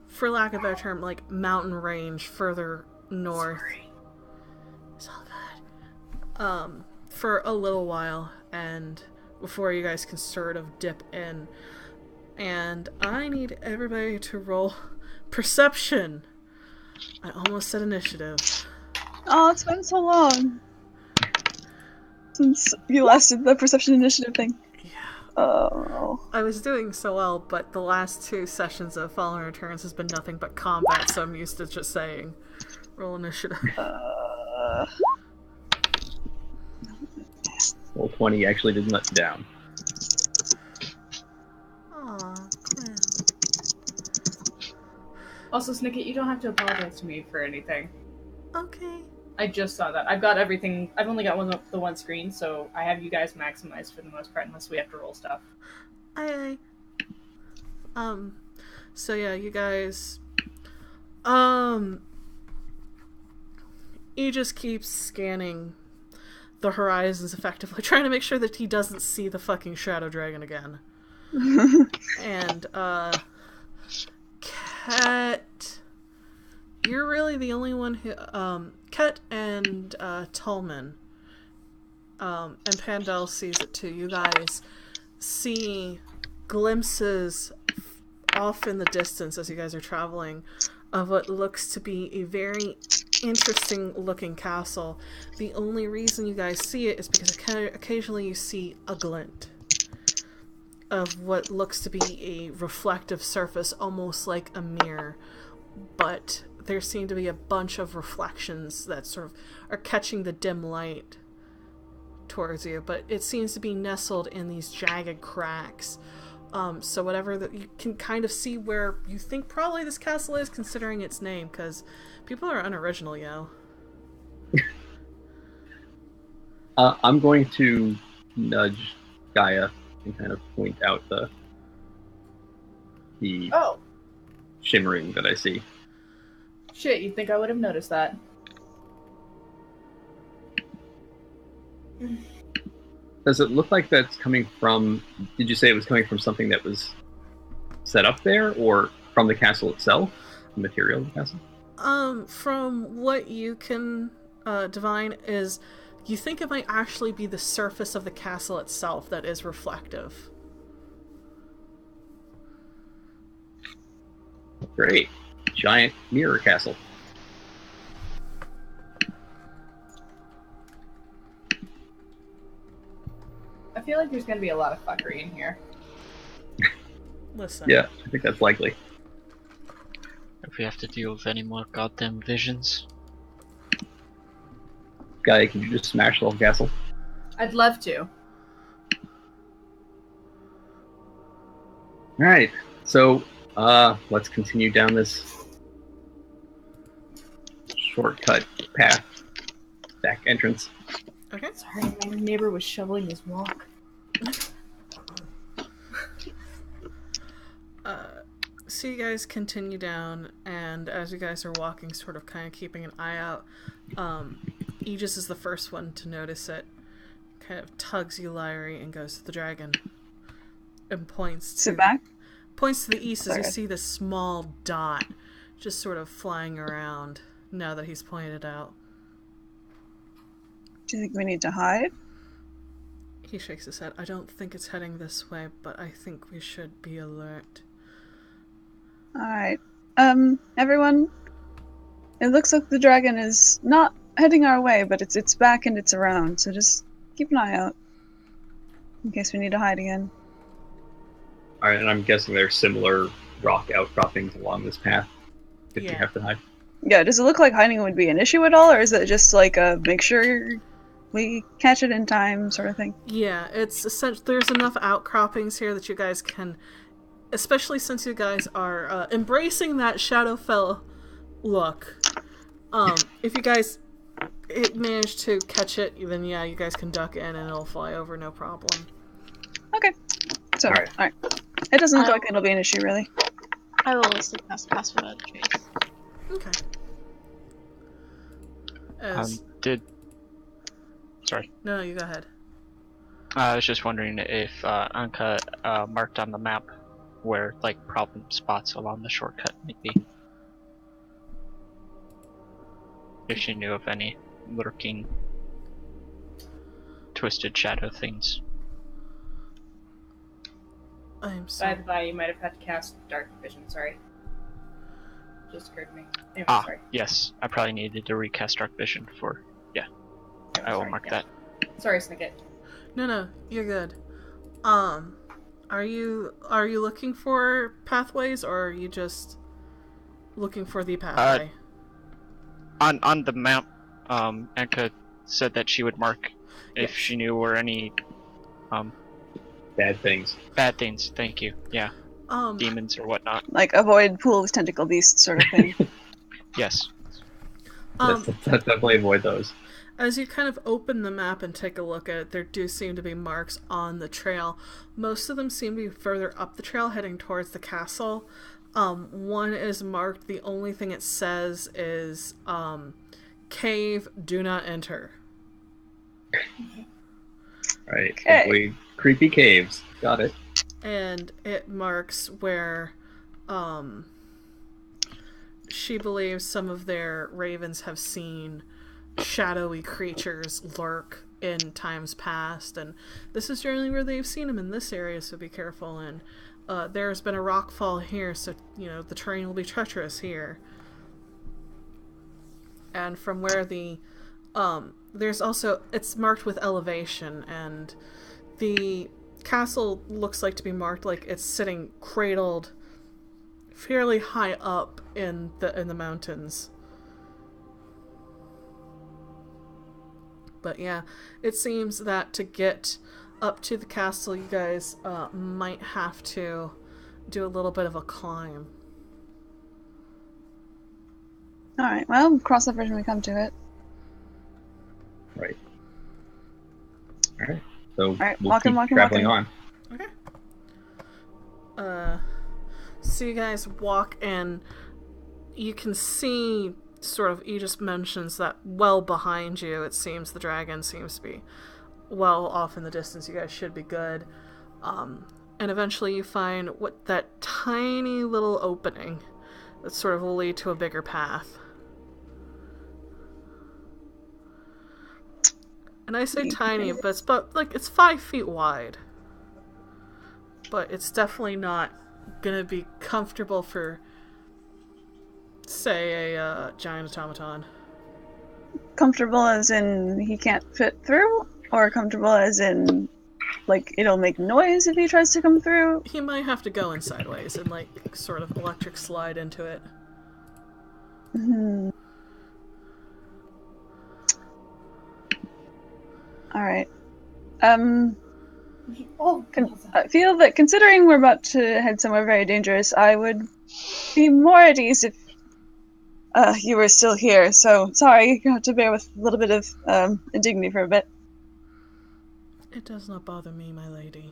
for lack of a better term, like mountain range further north. Sorry. It's all good. For a little while, and before you guys can sort of dip in. And I need everybody to roll perception. I almost said initiative. Oh, it's been so long since you last did the perception initiative thing. Yeah. Oh. I was doing so well, but the last 2 sessions of Fallen Returns has been nothing but combat, so I'm used to just saying roll initiative. Roll 20 actually didn't let you down. Aw, Clem. Also, Snicket, you don't have to apologize to me for anything. Okay. I just saw that. I've got everything. I've only got the one screen, so I have you guys maximized for the most part, unless we have to roll stuff. Aye. So yeah, you guys, he just keeps scanning the horizons effectively, trying to make sure that he doesn't see the fucking Shadow Dragon again. And, Ket, you're really the only one who, Ket and, Tolman, and Pandel sees it too. You guys see glimpses off in the distance as you guys are traveling of what looks to be a very interesting looking castle. The only reason you guys see it is because occasionally you see a glint of what looks to be a reflective surface, almost like a mirror, but there seem to be a bunch of reflections that sort of are catching the dim light towards you, but it seems to be nestled in these jagged cracks. So whatever that you can kind of see where you think probably this castle is, considering its name, because people are unoriginal, yo. I'm going to nudge Gaia and kind of point out the shimmering that I see. Shit, you'd think I would have noticed that. Does it look like that's coming from... Did you say it was coming from something that was set up there, or from the castle itself? The material of the castle? From what you can divine is, you think it might actually be the surface of the castle itself that is reflective. Great. Giant mirror castle. I feel like there's gonna be a lot of fuckery in here. Listen. Yeah, I think that's likely. If we have to deal with any more goddamn visions. Guy, can you just smash the whole castle? I'd love to. All right. So let's continue down this shortcut path, back entrance. Okay. Sorry, my neighbor was shoveling his walk. So you guys continue down, and as you guys are walking, sort of kind of keeping an eye out, Aegis is the first one to notice it. Kind of tugs you, Lyrie, and goes to the dragon. And points to... Sit back. Points to the east as you Okay. see this small dot just sort of flying around now that he's pointed out. Do you think we need to hide? He shakes his head. I don't think it's heading this way, but I think we should be alert. Alright. Everyone, it looks like the dragon is not heading our way, but it's back and it's around, so just keep an eye out. In case we need to hide again. All right, and I'm guessing there's similar rock outcroppings along this path if you Yeah. have to hide. Yeah, does it look like hiding would be an issue at all, or is it just like a make sure we catch it in time sort of thing? Yeah, it's essentially, there's enough outcroppings here that you guys can, especially since you guys are embracing that Shadowfell look. If you guys manage to catch it, then yeah, you guys can duck in and it'll fly over, no problem. Okay. So, Alright. alright. It doesn't look like it'll be an issue, really. I will also cast Password Trace. Okay. As... Sorry. No, you go ahead. I was just wondering if Anka marked on the map where, like, problem spots along the shortcut might be. If she knew of any lurking, twisted shadow things. I'm By sorry. the by, you might have had to cast Dark Vision, sorry. Just occurred to me. Anyway, Ah, sorry. yes. I probably needed to recast Dark Vision for... I will Sorry, mark yeah. that. Sorry, Snicket. No, you're good. Are you looking for pathways, or are you just looking for the pathway? On the map, Anka said that she would mark if she knew where any Bad things. bad things. Thank you. Yeah, demons or whatnot. Like, avoid pool of tentacle beasts sort of thing. Yes. Let's definitely avoid those. As you kind of open the map and take a look at it, there do seem to be marks on the trail. Most of them seem to be further up the trail, heading towards the castle. One is marked, the only thing it says is, cave, do not enter. Right. Okay. Avoid creepy caves. Got it. And it marks where, she believes some of their ravens have seen shadowy creatures lurk in times past, and this is generally where they've seen them in this area, so be careful. And there's been a rock fall here, so the terrain will be treacherous here. And from where the there's also, it's marked with elevation, and the castle looks like to be marked like it's sitting cradled fairly high up in the mountains. But yeah, it seems that to get up to the castle, you guys might have to do a little bit of a climb. Alright, well, cross that bridge when we come to it. Right. All right. So right, we'll walking, keep walking, traveling walking. on. Okay. So you guys walk and you can see sort of, you just mentions that well behind you, it seems the dragon seems to be well off in the distance. You guys should be good. And eventually you find what that tiny little opening that sort of will lead to a bigger path. And I say tiny, but it's 5 feet wide. But it's definitely not gonna be comfortable for, say, a giant automaton. Comfortable as in he can't fit through? Or comfortable as in, like, it'll make noise if he tries to come through? He might have to go in sideways and, like, sort of electric slide into it. Alright. Oh, I feel that considering we're about to head somewhere very dangerous, I would be more at ease if you were still here. So, sorry, you have to bear with a little bit of indignity for a bit. It does not bother me, my lady.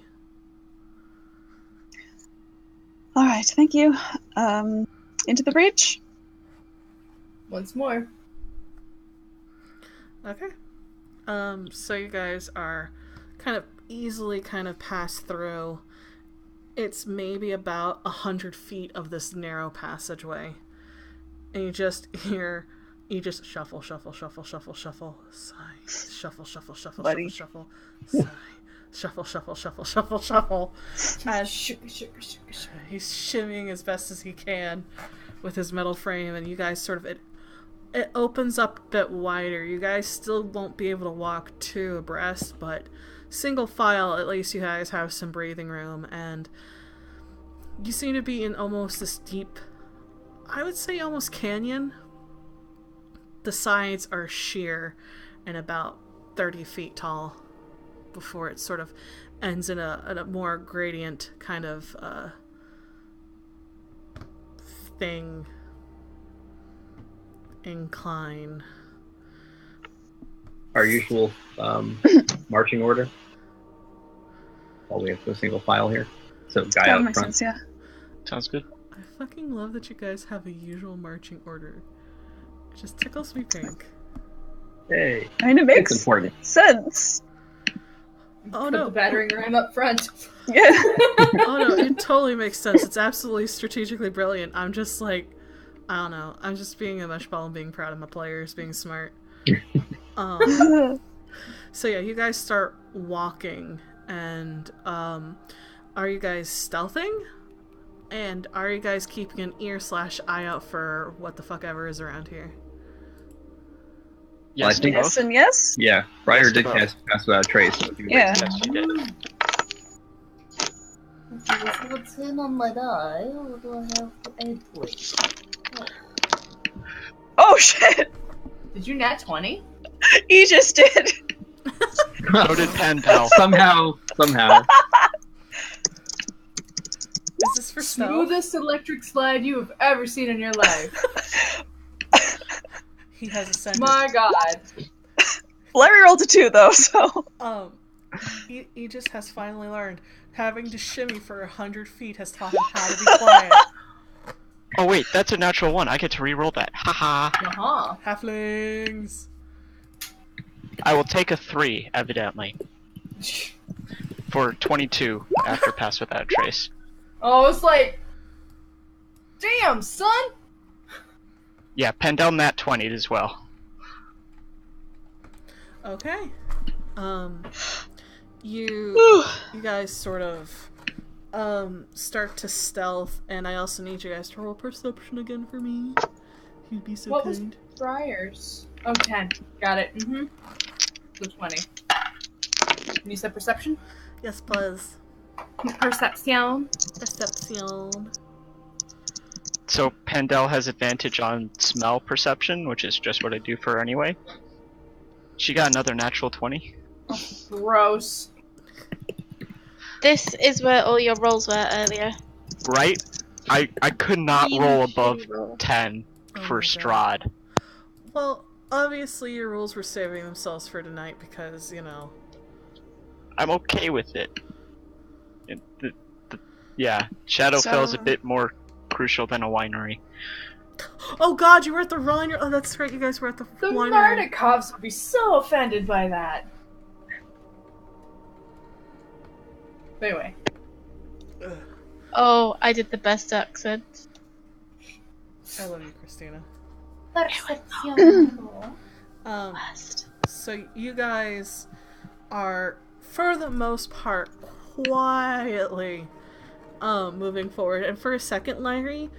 Alright, thank you. Into the breach? once more. Okay. So you guys are kind of easily pass through. It's maybe about 100 feet of this narrow passageway. And you just shuffle, shuffle, shuffle, shuffle, shuffle, sigh, shuffle, shuffle, shuffle, Buddy. shuffle, shuffle, sigh, shuffle, shuffle, shuffle, shuffle, shuffle. As he's shimmying as best as he can with his metal frame, and you guys sort of it opens up a bit wider. You guys still won't be able to walk two abreast, but single file, at least you guys have some breathing room, and you seem to be in almost this deep, I would say almost canyon. The sides are sheer and about 30 feet tall before it sort of ends in a more gradient kind of thing. Incline. Our usual marching order. All we have to a single file here. So guy That out makes front. sense, yeah. Sounds good. I fucking love that you guys have a usual marching order. It just tickles me pink. Hey, I mean, it it's makes important. sense. Oh Put no. the battering ram up front. Yeah. Oh no, it totally makes sense. It's absolutely strategically brilliant. I'm just like, I don't know. I'm just being a mushball and being proud of my players, being smart. So yeah, you guys start walking, and are you guys stealthing? And are you guys keeping an ear/eye out for what the fuck ever is around here? Well, I Yes, think- to Yes both. and yes? Yeah, Briar Yes, did both. pass without a trace. So Yeah. Yes, you did. What's in on my die? What do I have for a point? Oh shit! Did you nat 20? He just did! So did Pandal. somehow. Is this for stealth? Smoothest electric slide you have ever seen in your life. He has ascended. My god. Larry rolled a 2 though, so. Aegis has finally learned. Having to shimmy for 100 feet has taught him how to be quiet. Oh wait, that's a natural one. I get to re-roll that. Haha. Uh-huh. Halflings! I will take a 3, evidently, for 22 after pass without a trace. Oh, it's like, damn, son. Yeah, Pandal nat 20'd as well. Okay. You guys sort of start to stealth, and I also need you guys to roll perception again for me. If you'd be so What was kind. Briar's? Oh, 10. Got it. Mm-hmm. So 20. And you said perception? Yes, please. Perception. Perception. So Pandal has advantage on smell perception, which is just what I do for her anyway. She got another natural 20. Gross. This is where all your rolls were earlier. Right? I could not You roll should above roll. 10 Oh for my God. Strahd. Well, obviously your rules were saving themselves for tonight because, you know. I'm okay with it. Yeah, Shadowfell's a So- bit more crucial than a winery. Oh god, you were at the Rhine. Oh, that's right, you guys were at the The winery. Mardikovs would be so offended by that. But anyway. Ugh, Oh, I did the best accent. I love you, Christina. Perception. Best. So you guys are, for the most part, quietly moving forward. And for a second, Larry,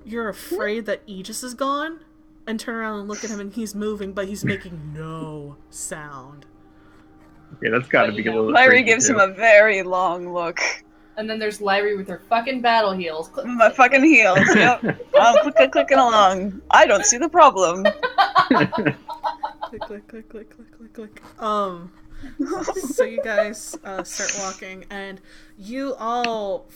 you're afraid that Aegis is gone, and turn around and look at him, and he's moving, but he's making no sound. Yeah, that's got to But be you a know, little. Larry crazy, gives too. him a very long look. And then there's Lyrie with her fucking battle heels. Click, My fucking heels, yep. Clicking along. I don't see the problem. Click, click, click, click, click, click, click. So you guys start walking, and you all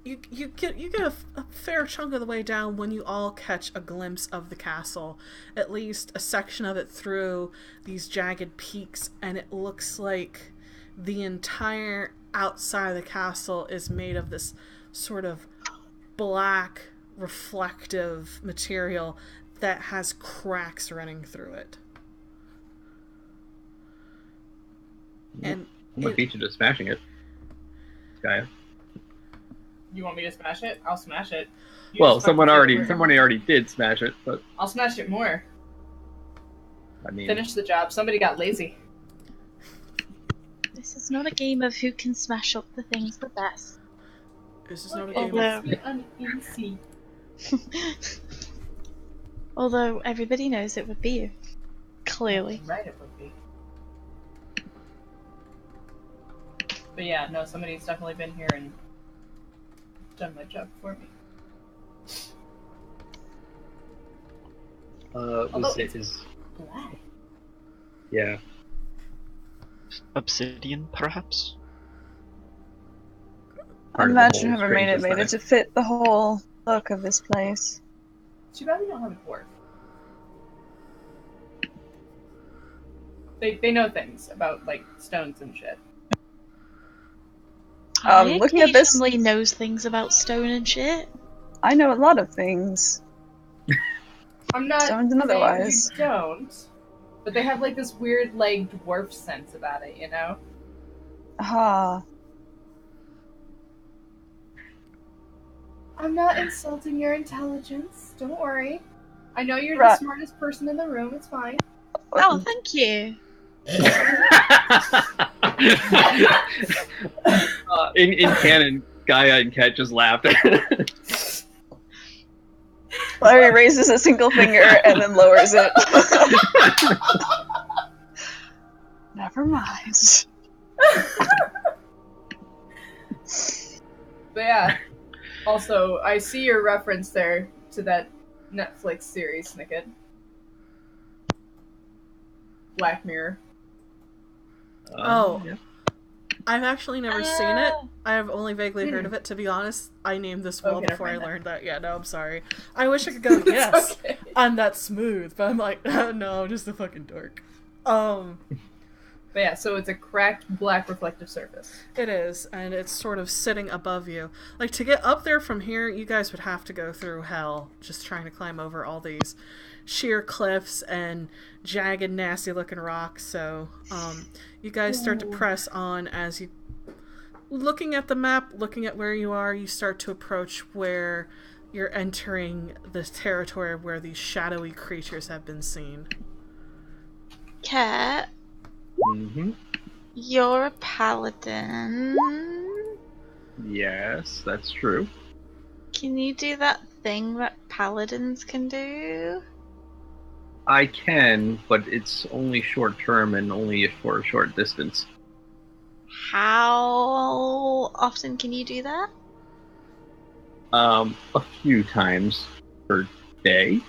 you get a fair chunk of the way down when you all catch a glimpse of the castle, at least a section of it through these jagged peaks, and it looks like the entire outside of the castle is made of this sort of black reflective material that has cracks running through it. And I might beat you to smashing it, Gaia. You want me to smash it? I'll smash it. You Well, just fucking somebody already did smash it, but I'll smash it more. I mean, Finish the job. Somebody got lazy. This is not a game of who can smash up the things the best. this is not a Okay, game of... let's be uneasy. Although everybody knows it would be you. Clearly. Right, it would be. But yeah, no, somebody's definitely been here and done my job for me. Although it it's is black. yeah. Obsidian, perhaps? I Part of the imagine whole whoever made it strange to fit the whole look of this place. Too bad we don't have a dwarf. They know things about, like, stones and shit. I Looking at this- occasionally knows things about stone and shit. I know a lot of things. I'm not Stones and saying otherwise. you don't, but they have, like, this weird, like, dwarf sense about it, you know? Ah, I'm not insulting your intelligence. Don't worry. I know you're Right. the smartest person in the room. It's fine. Oh, thank you. In canon, Gaia and Cat just laughed. Larry raises a single finger and then lowers it. Never mind. But yeah. Also, I see your reference there to that Netflix series, Snicket. Black Mirror. Oh. Yeah. I've actually never seen it. I have only vaguely heard of it, to be honest. I named this well Okay, before I never mind learned that. Yeah, no, I'm sorry. I wish I could go, yes, Okay. I'm that smooth, but I'm like, no, I'm just a fucking dork. But yeah, so it's a cracked black reflective surface. It is, and it's sort of sitting above you. Like, to get up there from here, you guys would have to go through hell, just trying to climb over all these sheer cliffs and jagged, nasty-looking rocks, so, you guys start to press on as you... Looking at the map, looking at where you are, you start to approach where you're entering the territory where these shadowy creatures have been seen. Cat, Mm-hmm. you're a paladin. Yes, that's true. Can you do that thing that paladins can do? I can, but it's only short term and only for a short distance. How often can you do that? A few times per day,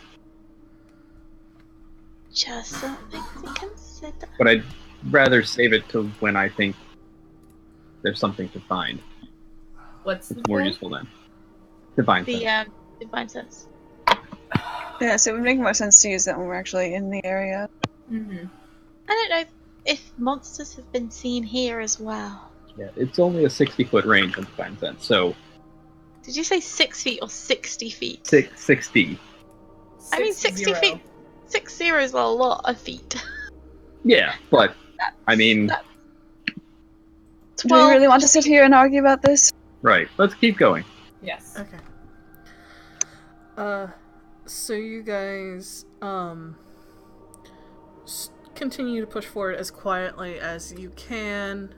Just something to consider. but I'd rather save it to when I think there's something to find. What's It's the more thing? useful then. Divine The sense. divine sense. Yeah, so it would make more sense to use that when we're actually in the area. Mm-hmm. I don't know if monsters have been seen here as well. Yeah, it's only a 60-foot range on divine sense, so Did you say 6 feet or 60 feet? 60. I mean, 60 feet. 60 is a lot of feet. Yeah, but I mean, Do we really want to sit here and argue about this? right. Let's keep going. Yes. Okay. So you guys, continue to push forward as quietly as you can.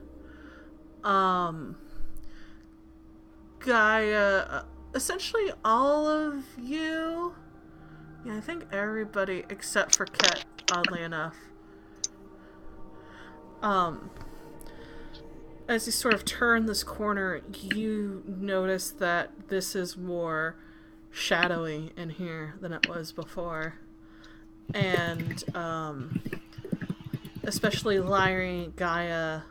Gaia, essentially all of you, yeah, I think everybody except for Ket, oddly enough. As you sort of turn this corner, you notice that this is more shadowy in here than it was before. And, especially Lyrie, Gaia,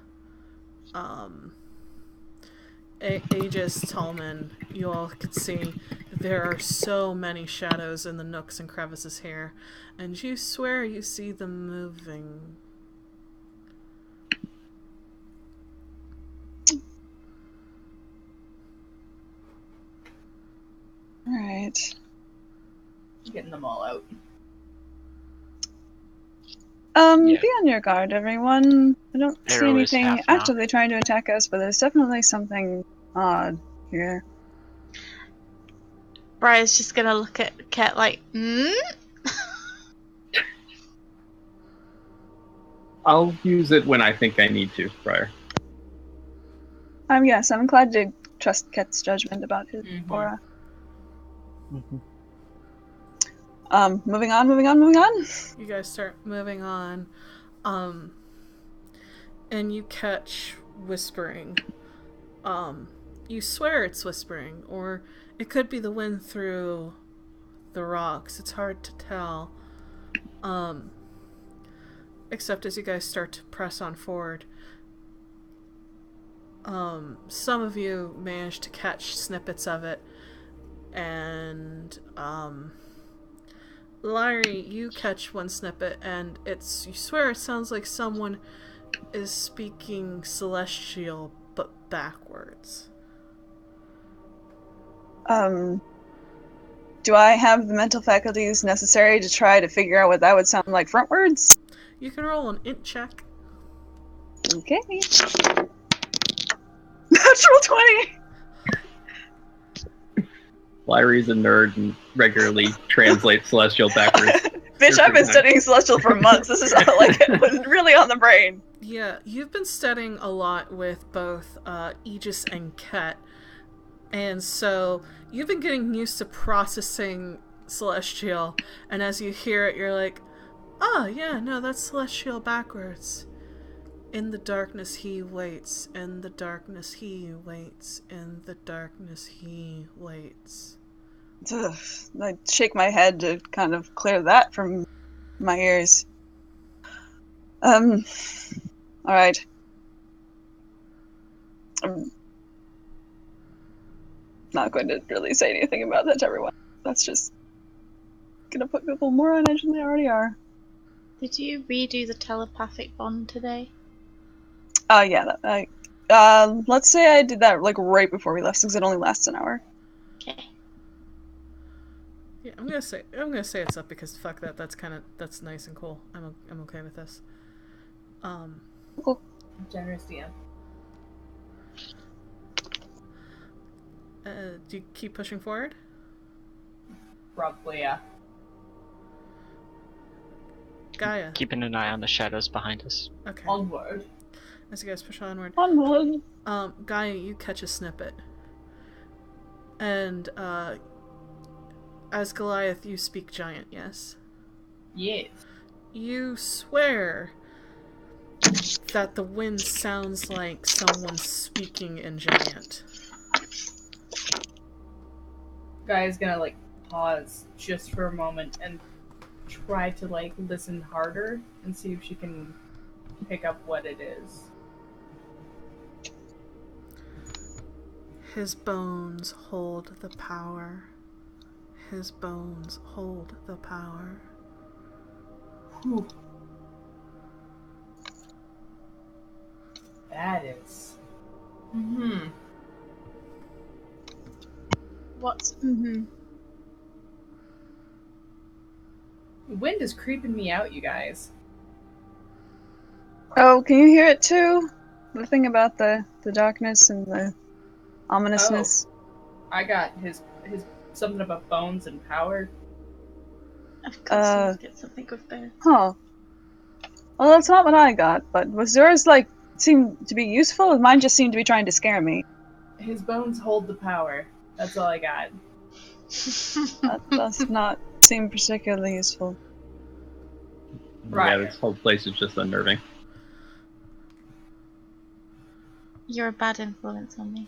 Aegis, Tallman, you all could see there are so many shadows in the nooks and crevices here, and you swear you see them moving. Alright. Getting them all out. Yeah. Be on your guard, everyone. I don't see Arrow is anything half now. actively trying to attack us, but there's definitely something odd here. Briar's just gonna look at Ket like, I'll use it when I think I need to, Briar. Yes, I'm glad to trust Ket's judgment about his Mhm. aura. Mm-hmm. Moving on. You guys start moving on, and you catch whispering. You swear it's whispering, or it could be the wind through the rocks. It's hard to tell. Except as you guys start to press on forward. Some of you manage to catch snippets of it, and, Lyrie, you catch one snippet, and you swear it sounds like someone is speaking Celestial, but backwards. Do I have the mental faculties necessary to try to figure out what that would sound like frontwards? You can roll an int check. Okay. Natural 20! Lyrie's a nerd and regularly translates Celestial backwards. Bitch, I've been studying Celestial for months. This is like it was really on the brain. Yeah, you've been studying a lot with both Aegis and Ket, and so you've been getting used to processing Celestial, and as you hear it, you're like, oh, yeah, no, that's Celestial backwards. In the darkness he waits, in the darkness he waits, in the darkness he waits. Ugh, I shake my head to kind of clear that from my ears. Alright. I'm not going to really say anything about that to everyone. That's just gonna put people more on edge than they already are. did you redo the telepathic bond today? Yeah, let's say I did that like right before we left, because it only lasts an hour. Okay. Yeah, I'm gonna say it's up because fuck that. That's nice and cool. I'm okay with this. Cool. Generous DM. Do you keep pushing forward? Probably, yeah. Gaia. Keeping an eye on the shadows behind us. Okay. Onward. As you guys push onward. Onward. Gaia, you catch a snippet. And, as Goliath, you speak giant, yes? Yes. You swear that the wind sounds like someone speaking in giant. Guy's gonna, like, pause just for a moment and try to, like, listen harder and see if she can pick up what it is. His bones hold the power. His bones hold the power. Whew. That is. What's The wind is creeping me out, you guys. Oh, can you hear it too? The thing about the darkness and the ominousness. I got his something about bones and power. Of course, get something with both. Huh. Well, that's not what I got, but was yours, like, seem to be useful? Mine just seemed to be trying to scare me. His bones hold the power. That's all I got. That does not seem particularly useful. Right. Yeah, this whole place is just unnerving. You're a bad influence on me.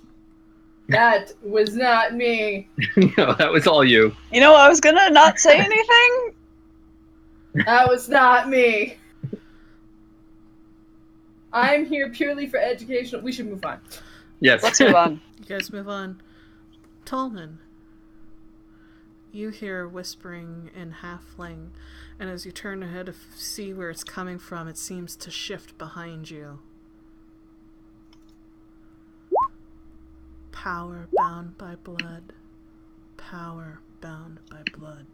That was not me. No, that was all you. You know, I was gonna not say anything. That was not me. I'm here purely for educational. We should move on. Yes. Let's move on. You guys move on. Tolman, you hear whispering in halfling, and as you turn ahead to see where it's coming from, it seems to shift behind you. Power bound by blood. Power bound by blood.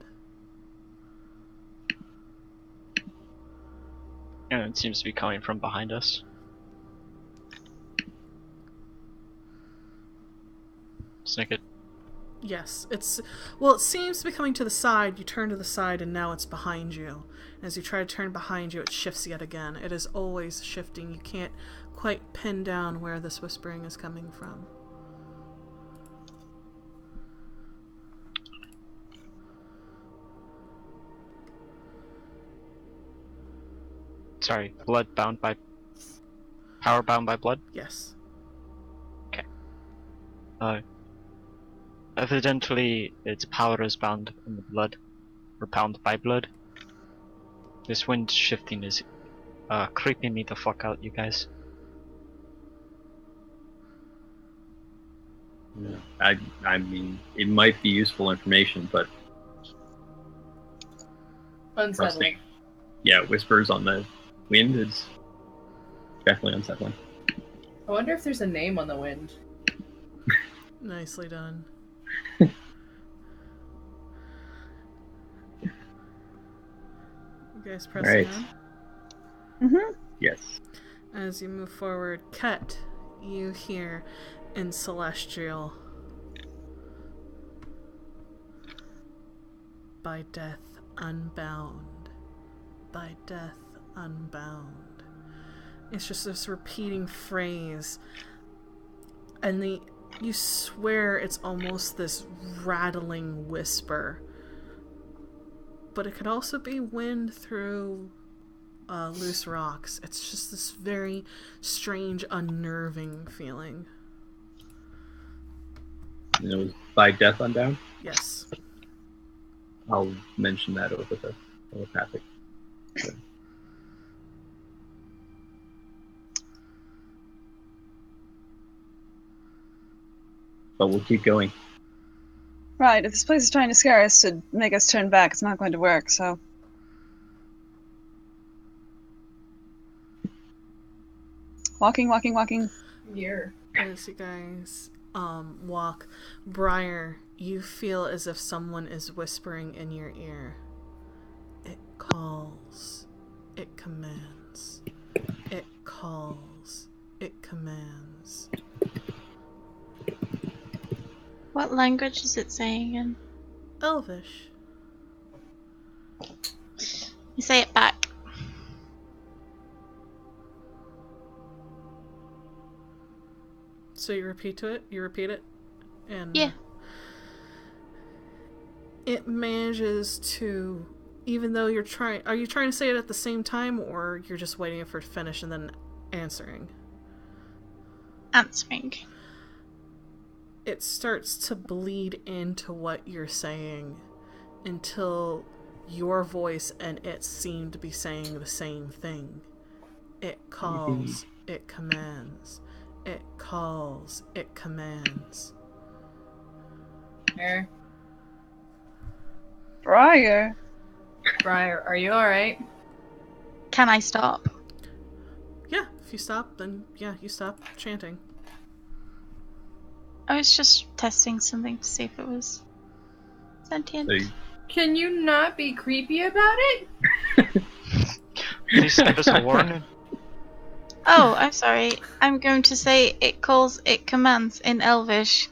And it seems to be coming from behind us. Snicket. Yes, it seems to be coming to the side. You turn to the side and now it's behind you. As you try to turn behind you, it shifts yet again. It is always shifting. You can't quite pin down where this whispering is coming from. Sorry, blood bound by... Power bound by blood? Yes. Evidently, its power is bound in the blood, or bound by blood. This wind shifting is creeping me the fuck out, you guys. Yeah. I mean, it might be useful information, but Unsettling. yeah, whispers on the wind is definitely unsettling. I wonder if there's a name on the wind. Nicely done. You guys pressing Right. on? Mm-hmm. Yes. As you move forward, Ket, you hear in Celestial, by death unbound, by death unbound. It's just this repeating phrase, and you swear it's almost this rattling whisper, but it could also be wind through loose rocks. It's just this very strange, unnerving feeling. And it was by death unbound. Yes. I'll mention that over the telepathic. But we'll keep going. Right, if this place is trying to scare us to make us turn back, it's not going to work, so... Walking. Here. As you guys walk, Briar, you feel as if someone is whispering in your ear. It calls. It commands. It calls. It commands. What language is it saying in? Elvish. You say it back. So you repeat it, and Yeah. it manages to, even though are you trying to say it at the same time, or you're just waiting for it to finish and then answering? Answering. It starts to bleed into what you're saying until your voice and it seem to be saying the same thing. It calls, it commands. It calls, it commands. Here. Briar. Briar, are you alright? Can I stop? Yeah, if you stop, then yeah, you stop chanting. I was just testing something to see if it was sentient. So you- Can you not be creepy about it? Please give us a warning. Oh, I'm sorry. I'm going to say it calls, it commands in Elvish.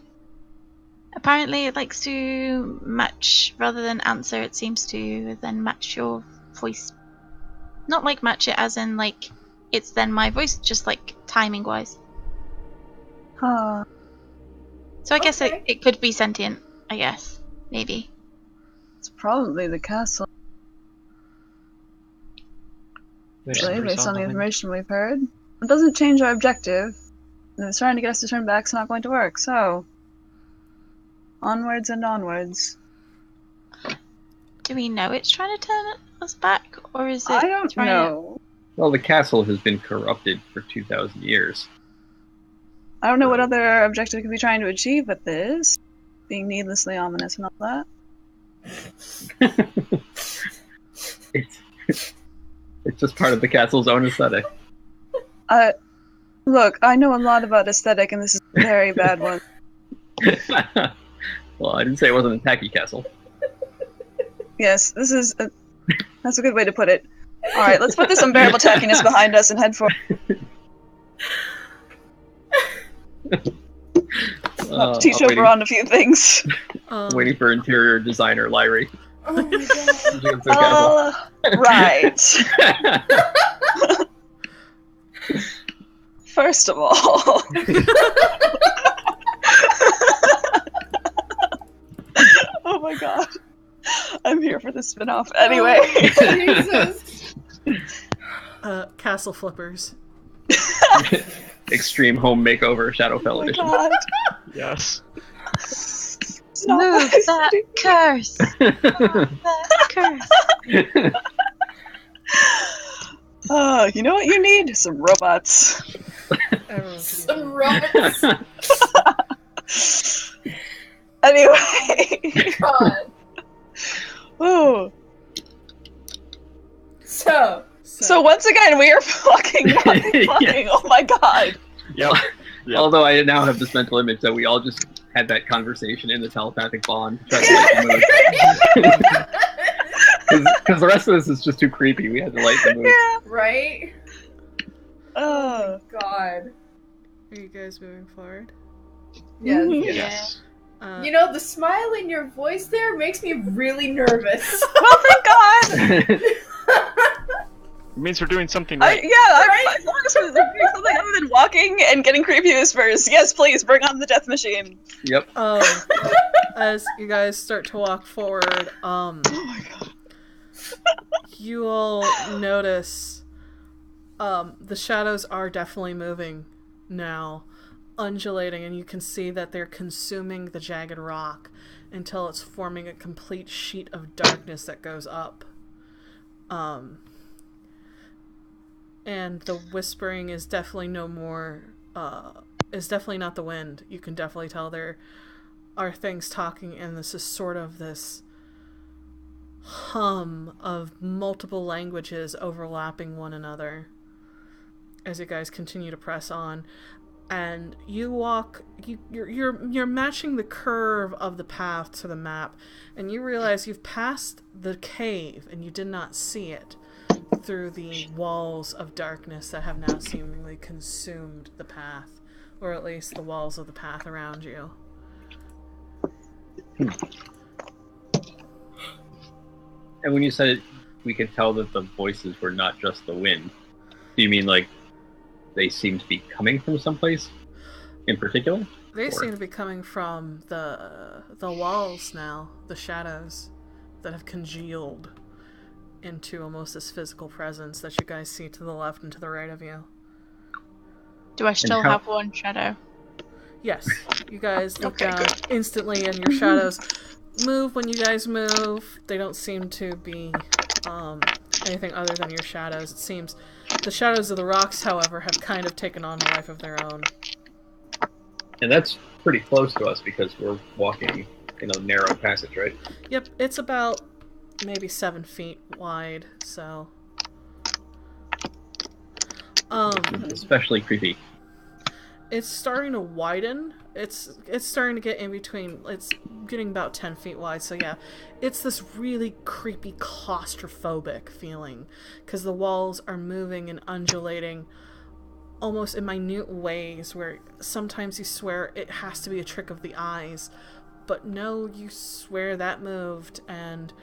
Apparently it likes to match, rather than answer, it seems to then match your voice. Not like match it as in like, it's then my voice, just like timing wise. Huh. So I guess Okay. it could be sentient, I guess. Maybe. It's probably the castle, There's actually, somebody based on the wind. information we've heard. It doesn't change our objective. And it's trying to get us to turn back, it's not going to work, so... Onwards and onwards. Do we know it's trying to turn us back? Or is it I don't trying know. Well, the castle has been corrupted for 2,000 years. I don't know what other objective could be trying to achieve with this. Being needlessly ominous and all that. It's just part of the castle's own aesthetic. Look, I know a lot about aesthetic, and this is a very bad one. Well, I didn't say it wasn't a tacky castle. Yes, that's a good way to put it. Alright, let's put this unbearable tackiness behind us and head for teach over on a few things. Waiting for interior designer Lyrie. Oh my god. Right. First of all, oh my god, I'm here for the spin-off anyway. Jesus. Castle flippers. Extreme home makeover Shadowfell Oh my edition. god. Yes. Stop Move that curse! Move that curse! Oh, you know what you need? Some robots. Everyone Some robots. Anyway. God. Ooh. So, So once again, we are fucking. Yeah. Oh my god. Yep. Yep. Although I now have this mental image that we all just had that conversation in the telepathic bond. Because the rest of this is just too creepy. We had to lighten the mood. Yeah. right? Oh. God. Are you guys moving forward? Yes. Yes. You know, the smile in your voice there makes me really nervous. Well, thank God. It means we're doing something As right. long as we're doing something other than walking and getting creepy whispers. Yes, please bring on the death machine. Yep. As you guys start to walk forward, Oh my god. you all notice the shadows are definitely moving now, undulating, and you can see that they're consuming the jagged rock until it's forming a complete sheet of darkness that goes up. And the whispering is definitely no more, is definitely not the wind. You can definitely tell there are things talking, and this is sort of this hum of multiple languages overlapping one another as you guys continue to press on. And you walk, you're matching the curve of the path to the map, and you realize you've passed the cave and you did not see it through the walls of darkness that have now seemingly consumed the path, or at least the walls of the path around you. And when you said it, we could tell that the voices were not just the wind. Do you mean like they seem to be coming from someplace in particular? They seem to be coming from the walls now, the shadows that have congealed into almost this physical presence that you guys see to the left and to the right of you. Do I still how- have one shadow? Yes, you guys look Okay, down good. instantly, and your shadows move when you guys move. They don't seem to be anything other than your shadows. It seems the shadows of the rocks, however, have kind of taken on a life of their own. And that's pretty close to us because we're walking in a narrow passage, right? Yep, it's about maybe 7 feet wide, so... Especially creepy. It's starting to widen. It's starting to get in between. It's getting about 10 feet wide, so yeah. It's this really creepy, claustrophobic feeling, because the walls are moving and undulating almost in minute ways where sometimes you swear it has to be a trick of the eyes, but no, you swear that moved, and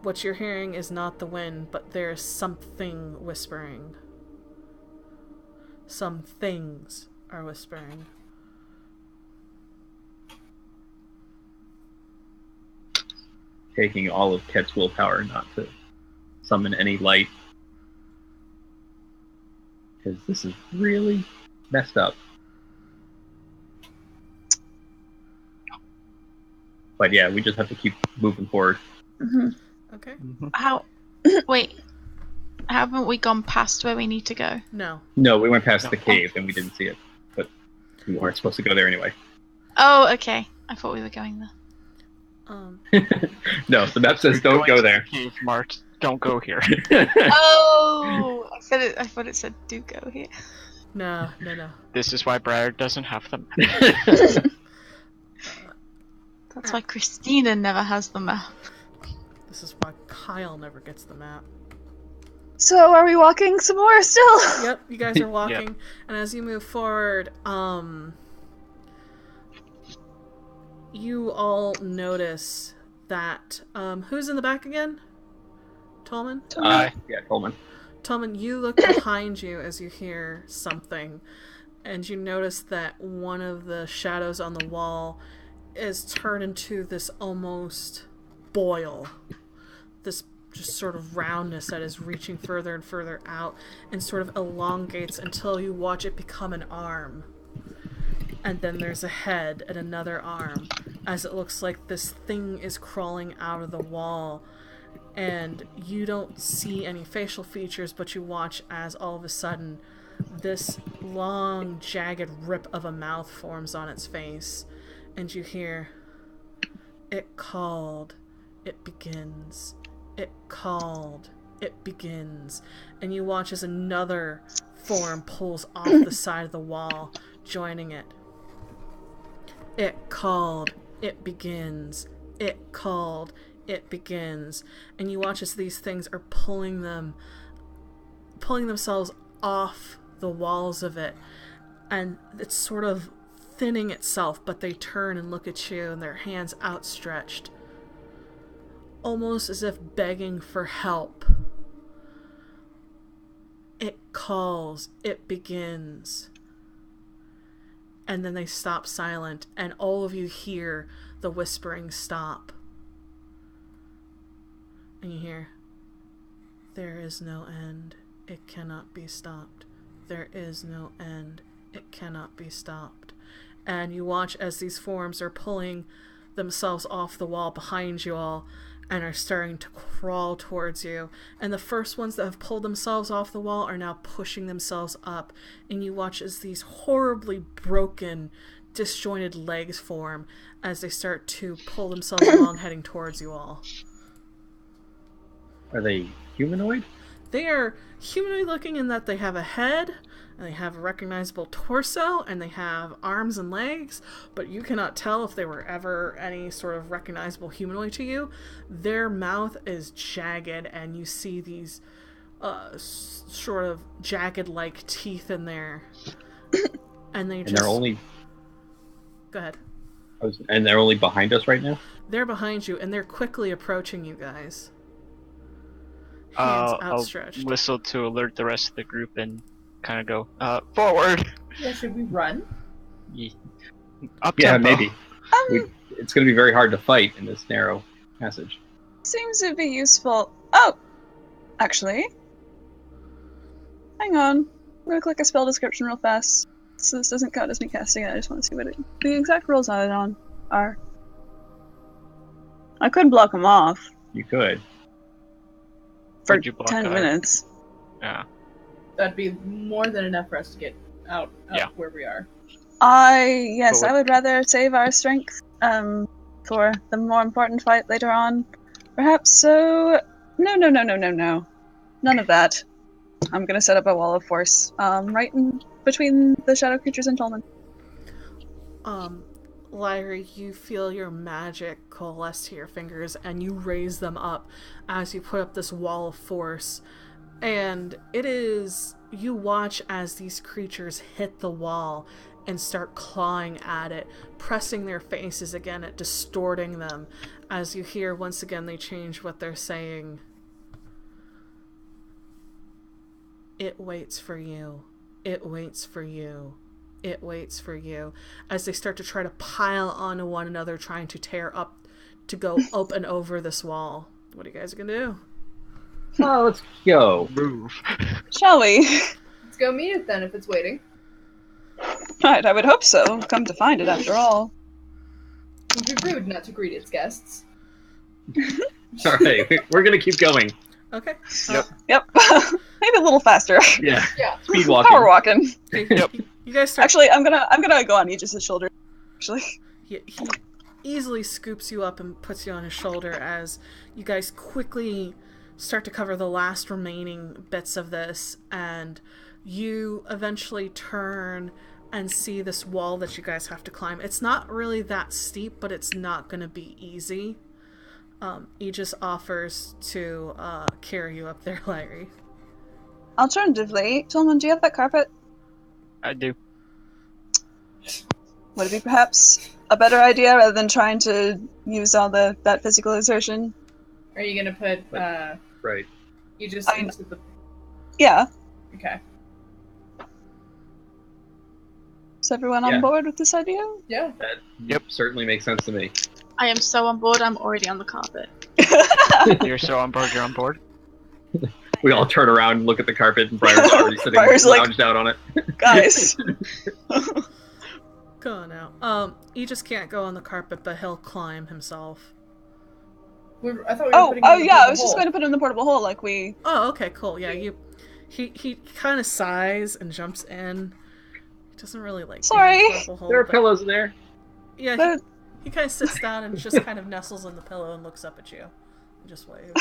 what you're hearing is not the wind, but there's something whispering. Some things are whispering. Taking all of Ket's willpower not to summon any light. Because this is really messed up. But yeah, we just have to keep moving forward. Mm-hmm. Okay. How? Wait. Haven't we gone past where we need to go? No. No, we went past No. the cave and we didn't see it, but we weren't supposed to go there anyway. Oh, okay. I thought we were going there. No, the map says We're don't going go to there. the cave, Mart. Don't go here. Oh! I thought it said do go here. No. This is why Briar doesn't have them. That's why Christina never has the map. This is why Kyle never gets the map. So are we walking some more still? Yep, you guys are walking, and as you move forward, you all notice that, who's in the back again? Tolman? Yeah, Coleman. Tolman, you look behind you as you hear something, and you notice that one of the shadows on the wall is turned into this almost boil. This just sort of roundness that is reaching further and further out and sort of elongates until you watch it become an arm. And then there's a head and another arm, as it looks like this thing is crawling out of the wall. And you don't see any facial features, but you watch as all of a sudden this long, jagged rip of a mouth forms on its face. And you hear, "It called, it begins. It called, it begins." And you watch as another form pulls off the side of the wall, joining it. "It called, it begins. It called, it begins." And you watch as these things are pulling themselves off the walls of it, and it's sort of thinning itself, but they turn and look at you, and their hands outstretched, almost as if begging for help. "It calls, it begins." And then they stop silent, and all of you hear the whispering stop. And you hear, "There is no end. It cannot be stopped. There is no end. It cannot be stopped." And you watch as these forms are pulling themselves off the wall behind you all and are starting to crawl towards you. And the first ones that have pulled themselves off the wall are now pushing themselves up. And you watch as these horribly broken, disjointed legs form as they start to pull themselves along, heading towards you all. Are they humanoid? They are humanoid looking in that they have a head, and they have a recognizable torso, and they have arms and legs, but you cannot tell if they were ever any sort of recognizable humanoid to you. Their mouth is jagged, and you see these sort of jagged-like teeth in there. And they just... And they're only... Go ahead. And they're only behind us right now? They're behind you, and they're quickly approaching you guys. Hands I'll outstretched. whistle to alert the rest of the group and kind of go, forward! Yeah, should we run? Up Yeah, tempo. maybe. It's going to be very hard to fight in this narrow passage. Seems to be useful. Oh! Actually. Hang on. I'm gonna click a spell description real fast. So this doesn't count as me casting it, I just want to see what the exact rules on it are. I could block them off You could. for Would you block 10 out? minutes. Yeah. That'd be more than enough for us to get out of Yeah. where we are. Yes, But I would rather save our strength, for the more important fight later on. Perhaps so... No. None of that. I'm gonna set up a wall of force, right in between the shadow creatures and Tolman. Lyra, you feel your magic coalesce to your fingers, and you raise them up as you put up this wall of force. And it is... You watch as these creatures hit the wall and start clawing at it, pressing their faces again at distorting them, as you hear once again they change what they're saying. "It waits for you. It waits for you. It waits for you," as they start to try to pile onto one another, trying to tear up, to go up and over this wall. What are you guys gonna do? Oh, let's go. Move. Shall we? Let's go meet it then if it's waiting. Right, I would hope so. Come to find it, after all. It would be rude not to greet its guests. Alright, we're going to keep going. Okay. Yep. Yep. Maybe a little faster. Yeah. Yeah. Speed walking. Power walking. Yep. You guys start. Actually, I'm gonna go on Aegis' shoulder. Actually. He easily scoops you up and puts you on his shoulder as you guys quickly start to cover the last remaining bits of this, and you eventually turn and see this wall that you guys have to climb. It's not really that steep, but it's not going to be easy. Aegis offers to carry you up there, Larry. Alternatively, Tolman, do you have that carpet? I do. Would it be perhaps a better idea rather than trying to use all that physical exertion? Are you gonna put Right. you just into the Yeah. okay? Is everyone Yeah. on board with this idea? Yeah. That certainly makes sense to me. I am so on board. I'm already on the carpet. You're so on board. You're on board. We all turn around and look at the carpet, and Briar's already sitting Briar's like- lounged out on it. Guys. Go on now. Aegis can't go on the carpet, but he'll climb himself. I thought we were Oh, putting oh it in the yeah, I portable was just hole. going to put it in the portable hole like we... Oh, okay, cool. Yeah, he kind of sighs and jumps in. He doesn't really like. Sorry. being in the purple hole, There are but- pillows in there. Yeah, But- he kind of sits down and just kind of nestles in the pillow and looks up at you, and just waves.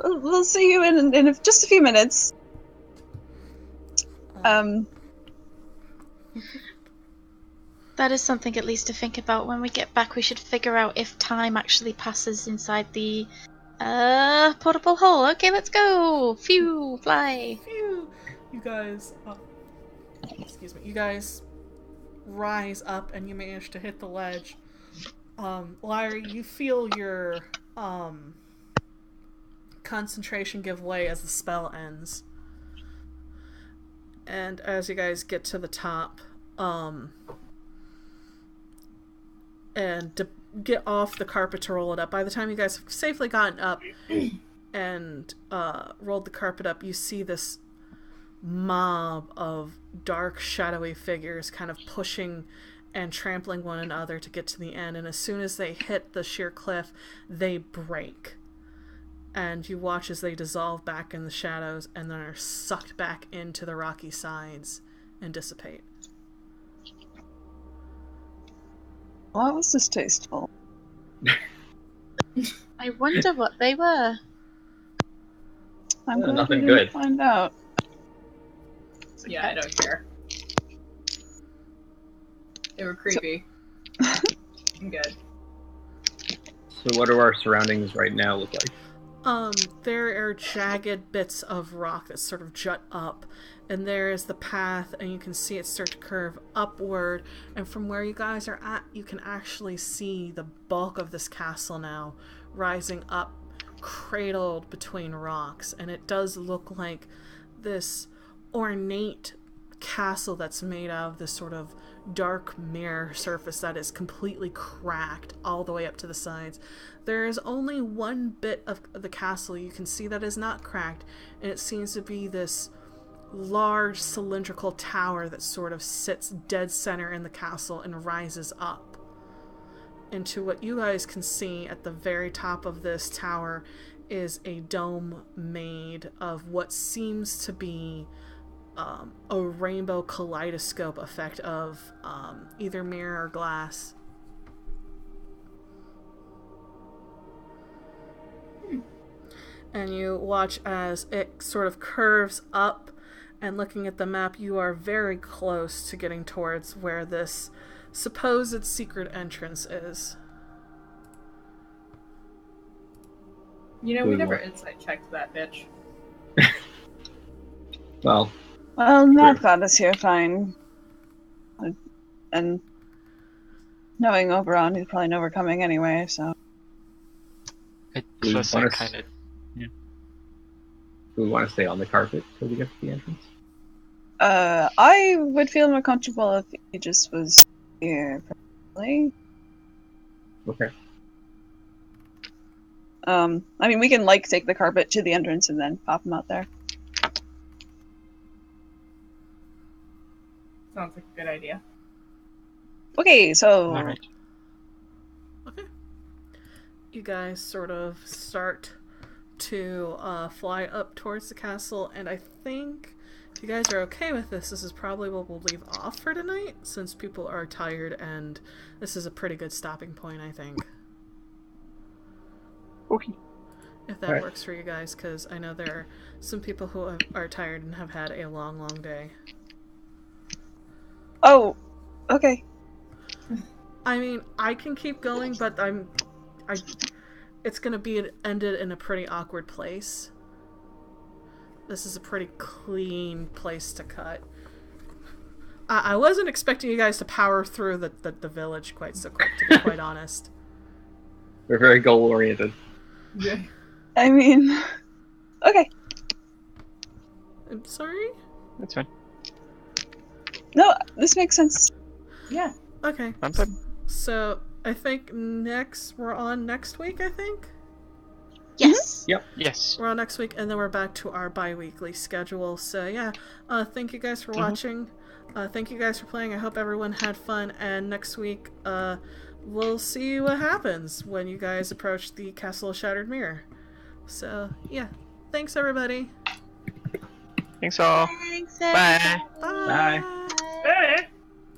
We'll see you in just a few minutes. That is something at least to think about. When we get back, we should figure out if time actually passes inside the portable hole. Okay, let's go. Phew, fly. Phew. You guys, excuse me. You guys rise up and you manage to hit the ledge. Larry, you feel your concentration give way as the spell ends. And as you guys get to the top, and to get off the carpet to roll it up, by the time you guys have safely gotten up and rolled the carpet up, you see this mob of dark, shadowy figures kind of pushing and trampling one another to get to the end, and as soon as they hit the sheer cliff, they break. And you watch as they dissolve back in the shadows and then are sucked back into the rocky sides and dissipate. Well, that was distasteful. I wonder what they were. I'm glad nothing we didn't good. find out. Yeah, I don't care. They were creepy. I'm good. So what do our surroundings right now look like? There are jagged bits of rock that sort of jut up, and there is the path, and you can see it start to curve upward, and from where you guys are at, you can actually see the bulk of this castle now rising up, cradled between rocks, and it does look like this ornate castle that's made out of this sort of dark mirror surface that is completely cracked all the way up to the sides. There is only one bit of the castle you can see that is not cracked, and it seems to be this large cylindrical tower that sort of sits dead center in the castle and rises up into what you guys can see at the very top of this tower is a dome made of what seems to be a rainbow kaleidoscope effect of either mirror or glass. And you watch as it sort of curves up, and looking at the map, you are very close to getting towards where this supposed secret entrance is. You know, we Ooh. never insight checked that bitch. Well, Well, Matt got us here fine. And knowing Oberon, he'd probably know we're coming anyway, so... Plus, I kind of. do we want to stay on the carpet till we get to the entrance? I would feel more comfortable if he just was here, probably. Okay. I mean, we can, take the carpet to the entrance and then pop him out there. Sounds like a good idea. Okay, so... Alright. Okay. You guys sort of start to fly up towards the castle, and I think if you guys are okay with this, this is probably what we'll leave off for tonight, since people are tired, and this is a pretty good stopping point, I think. Okay. If that Alright. works for you guys, because I know there are some people who are tired and have had a long, long day. Oh, okay. I mean, I can keep going, but it's gonna be ended in a pretty awkward place. This is a pretty clean place to cut. I wasn't expecting you guys to power through the village quite so quick, to be quite honest. We're very goal oriented. Yeah. I mean, okay. I'm sorry? That's fine. No, this makes sense. Yeah. Okay. I'm fine. So, I think we're on next week, I think? Yes. Yes. We're on next week, and then we're back to our bi-weekly schedule. So, yeah. Thank you guys for watching. Thank you guys for playing. I hope everyone had fun, and next week, we'll see what happens when you guys approach the Castle of Shattered Mirror. So, yeah. Thanks, everybody. Thanks all. Thanks, Bye. Bye. Bye. Hey.